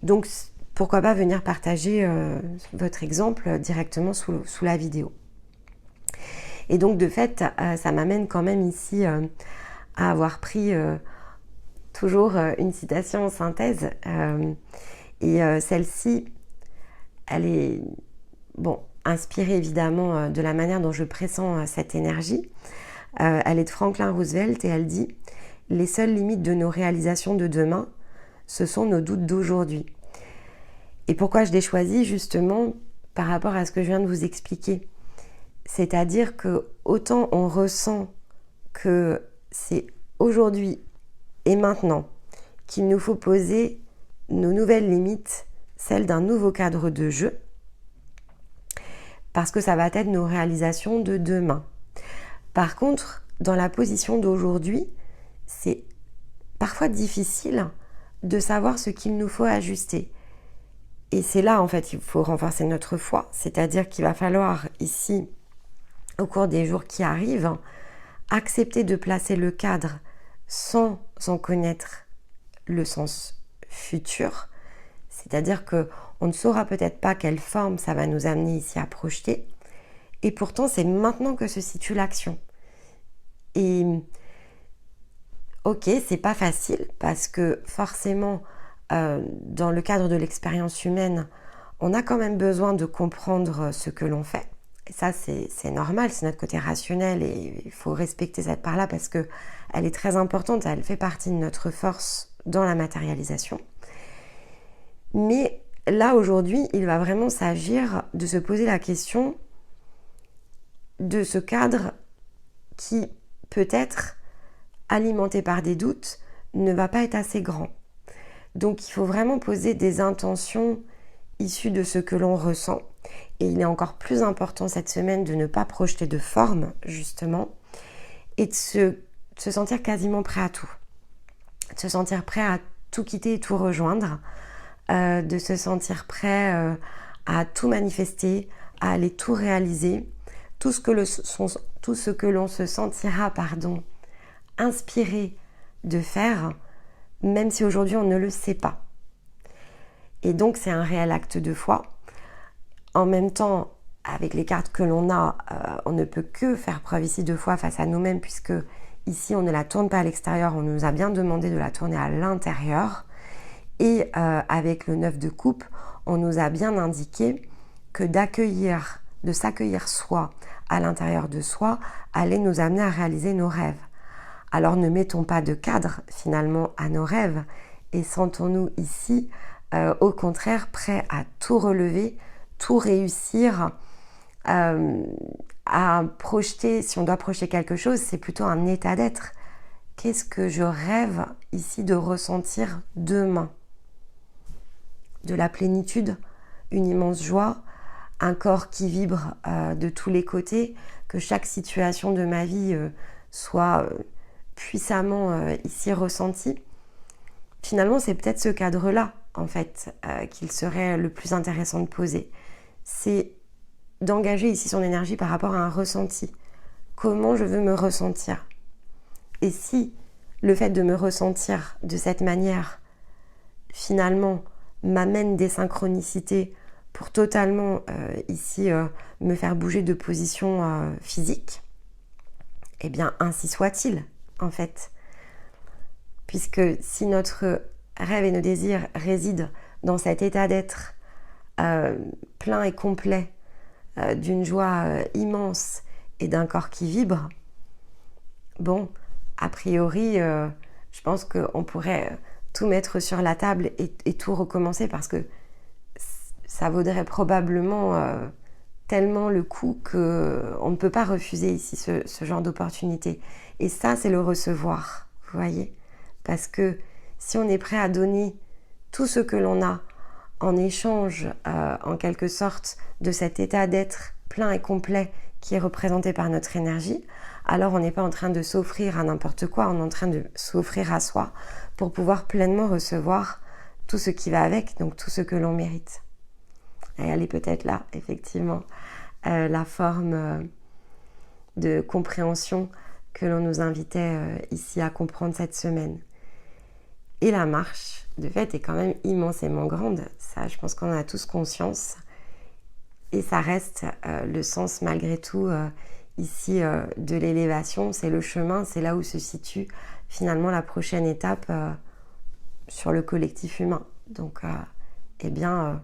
Donc, pourquoi pas venir partager votre exemple directement sous la vidéo. Et donc, de fait, ça m'amène quand même ici à avoir pris toujours une citation en synthèse. Et celle-ci, elle est inspirée évidemment de la manière dont je pressens cette énergie. Elle est de Franklin Roosevelt et elle dit « Les seules limites de nos réalisations de demain, ce sont nos doutes d'aujourd'hui. » Et pourquoi je l'ai choisi justement par rapport à ce que je viens de vous expliquer. C'est-à-dire que autant on ressent que c'est aujourd'hui et maintenant qu'il nous faut poser nos nouvelles limites, celles d'un nouveau cadre de jeu, parce que ça va être nos réalisations de demain. Par contre, dans la position d'aujourd'hui, c'est parfois difficile de savoir ce qu'il nous faut ajuster. Et c'est là, en fait, il faut renforcer notre foi. C'est-à-dire qu'il va falloir ici, au cours des jours qui arrivent, accepter de placer le cadre sans en connaître le sens futur. C'est-à-dire qu'on ne saura peut-être pas quelle forme ça va nous amener ici à projeter. Et pourtant, c'est maintenant que se situe l'action. Et ok, c'est pas facile parce que forcément, dans le cadre de l'expérience humaine, on a quand même besoin de comprendre ce que l'on fait. Et ça, c'est normal, c'est notre côté rationnel et il faut respecter cette part-là parce qu'elle est très importante, elle fait partie de notre force dans la matérialisation. Mais là, aujourd'hui, il va vraiment s'agir de se poser la question de ce cadre qui, peut-être, alimenté par des doutes, ne va pas être assez grand. Donc, il faut vraiment poser des intentions issues de ce que l'on ressent. Et il est encore plus important cette semaine de ne pas projeter de forme, justement, et de se sentir quasiment prêt à tout. De se sentir prêt à tout quitter et tout rejoindre. De se sentir prêt à tout manifester, à aller tout réaliser. Tout ce que l'on se sentira, inspiré de faire, même si aujourd'hui on ne le sait pas. Et donc c'est un réel acte de foi. En même temps, avec les cartes que l'on a, on ne peut que faire preuve ici de foi face à nous-mêmes puisque ici on ne la tourne pas à l'extérieur, on nous a bien demandé de la tourner à l'intérieur. Et avec le 9 de coupe, on nous a bien indiqué que de s'accueillir soi à l'intérieur de soi, allait nous amener à réaliser nos rêves. Alors ne mettons pas de cadre finalement à nos rêves et sentons-nous ici au contraire prêts à tout relever, tout réussir, à projeter, si on doit projeter quelque chose, c'est plutôt un état d'être. Qu'est-ce que je rêve ici de ressentir demain? De la plénitude, une immense joie, un corps qui vibre de tous les côtés, que chaque situation de ma vie soit puissamment ici ressentie. Finalement, c'est peut-être ce cadre-là, en fait, qu'il serait le plus intéressant de poser. C'est d'engager ici son énergie par rapport à un ressenti. Comment je veux me ressentir? Et si le fait de me ressentir de cette manière, finalement, m'amène des synchronicités pour totalement ici me faire bouger de position physique, eh bien ainsi soit-il en fait. Puisque si notre rêve et nos désirs résident dans cet état d'être plein et complet, d'une joie immense et d'un corps qui vibre, bon, a priori, je pense qu'on pourrait tout mettre sur la table et tout recommencer parce que ça vaudrait probablement tellement le coup qu'on ne peut pas refuser ici ce genre d'opportunité. Et ça, c'est le recevoir, vous voyez? Parce que si on est prêt à donner tout ce que l'on a en échange, en quelque sorte, de cet état d'être plein et complet qui est représenté par notre énergie, alors on n'est pas en train de s'offrir à n'importe quoi, on est en train de s'offrir à soi pour pouvoir pleinement recevoir tout ce qui va avec, donc tout ce que l'on mérite. Et elle est peut-être là, effectivement, la forme de compréhension que l'on nous invitait ici à comprendre cette semaine. Et la marche, de fait, est quand même immensément grande. Ça, je pense qu'on en a tous conscience. Et ça reste le sens, malgré tout, ici, de l'élévation. C'est le chemin, c'est là où se situe finalement la prochaine étape sur le collectif humain. Donc, eh bien,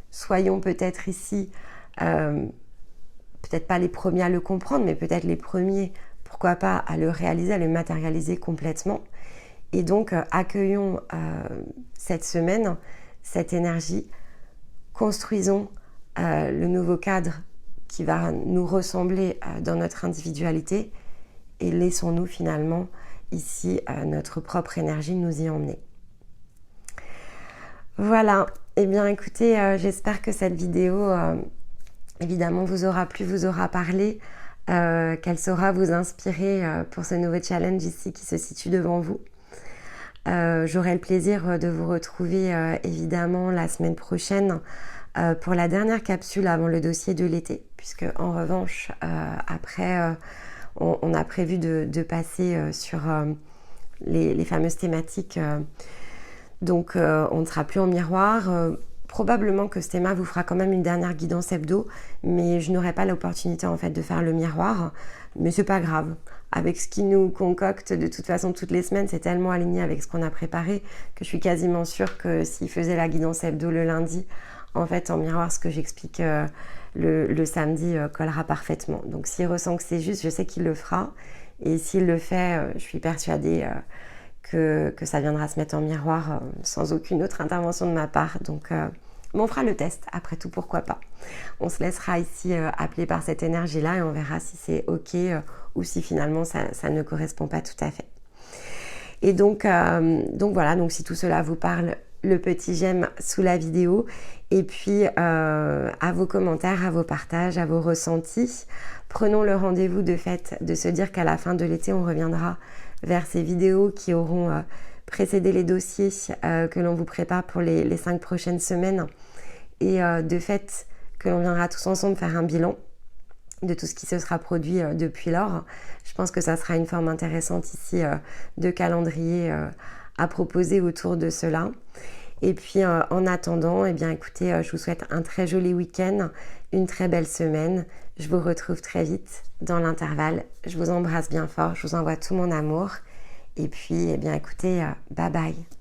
soyons peut-être ici, peut-être pas les premiers à le comprendre, mais peut-être les premiers, pourquoi pas, à le réaliser, à le matérialiser complètement. Et donc, accueillons cette semaine, cette énergie, construisons le nouveau cadre qui va nous ressembler dans notre individualité et laissons-nous finalement ici notre propre énergie nous y emmener. Voilà, eh bien écoutez, j'espère que cette vidéo évidemment vous aura plu, vous aura parlé, qu'elle saura vous inspirer pour ce nouveau challenge ici qui se situe devant vous. J'aurai le plaisir de vous retrouver évidemment la semaine prochaine pour la dernière capsule avant le dossier de l'été, puisque en revanche après on a prévu de passer sur les fameuses thématiques, donc on ne sera plus en miroir. Probablement que ce thème vous fera quand même une dernière guidance hebdo, mais je n'aurai pas l'opportunité en fait de faire le miroir, mais c'est pas grave. Avec ce qui nous concocte de toute façon toutes les semaines, c'est tellement aligné avec ce qu'on a préparé que je suis quasiment sûre que s'il faisait la guidance hebdo le lundi, en fait en miroir ce que j'explique le samedi collera parfaitement. Donc s'il ressent que c'est juste, je sais qu'il le fera, et s'il le fait, je suis persuadée que ça viendra se mettre en miroir sans aucune autre intervention de ma part. Donc on fera le test, après tout, pourquoi pas. On se laissera ici appeler par cette énergie-là et on verra si c'est ok ou si finalement ça ne correspond pas tout à fait. Et donc voilà, donc si tout cela vous parle, le petit j'aime sous la vidéo, et puis à vos commentaires, à vos partages, à vos ressentis. Prenons le rendez-vous de fait de se dire qu'à la fin de l'été, on reviendra vers ces vidéos qui auront précédé les dossiers que l'on vous prépare pour les 5 prochaines semaines. Et de fait, que l'on viendra tous ensemble faire un bilan de tout ce qui se sera produit depuis lors. Je pense que ça sera une forme intéressante ici de calendrier à proposer autour de cela. Et puis en attendant, eh bien écoutez, je vous souhaite un très joli week-end, une très belle semaine. Je vous retrouve très vite dans l'intervalle. Je vous embrasse bien fort, je vous envoie tout mon amour. Et puis, eh bien écoutez, bye bye.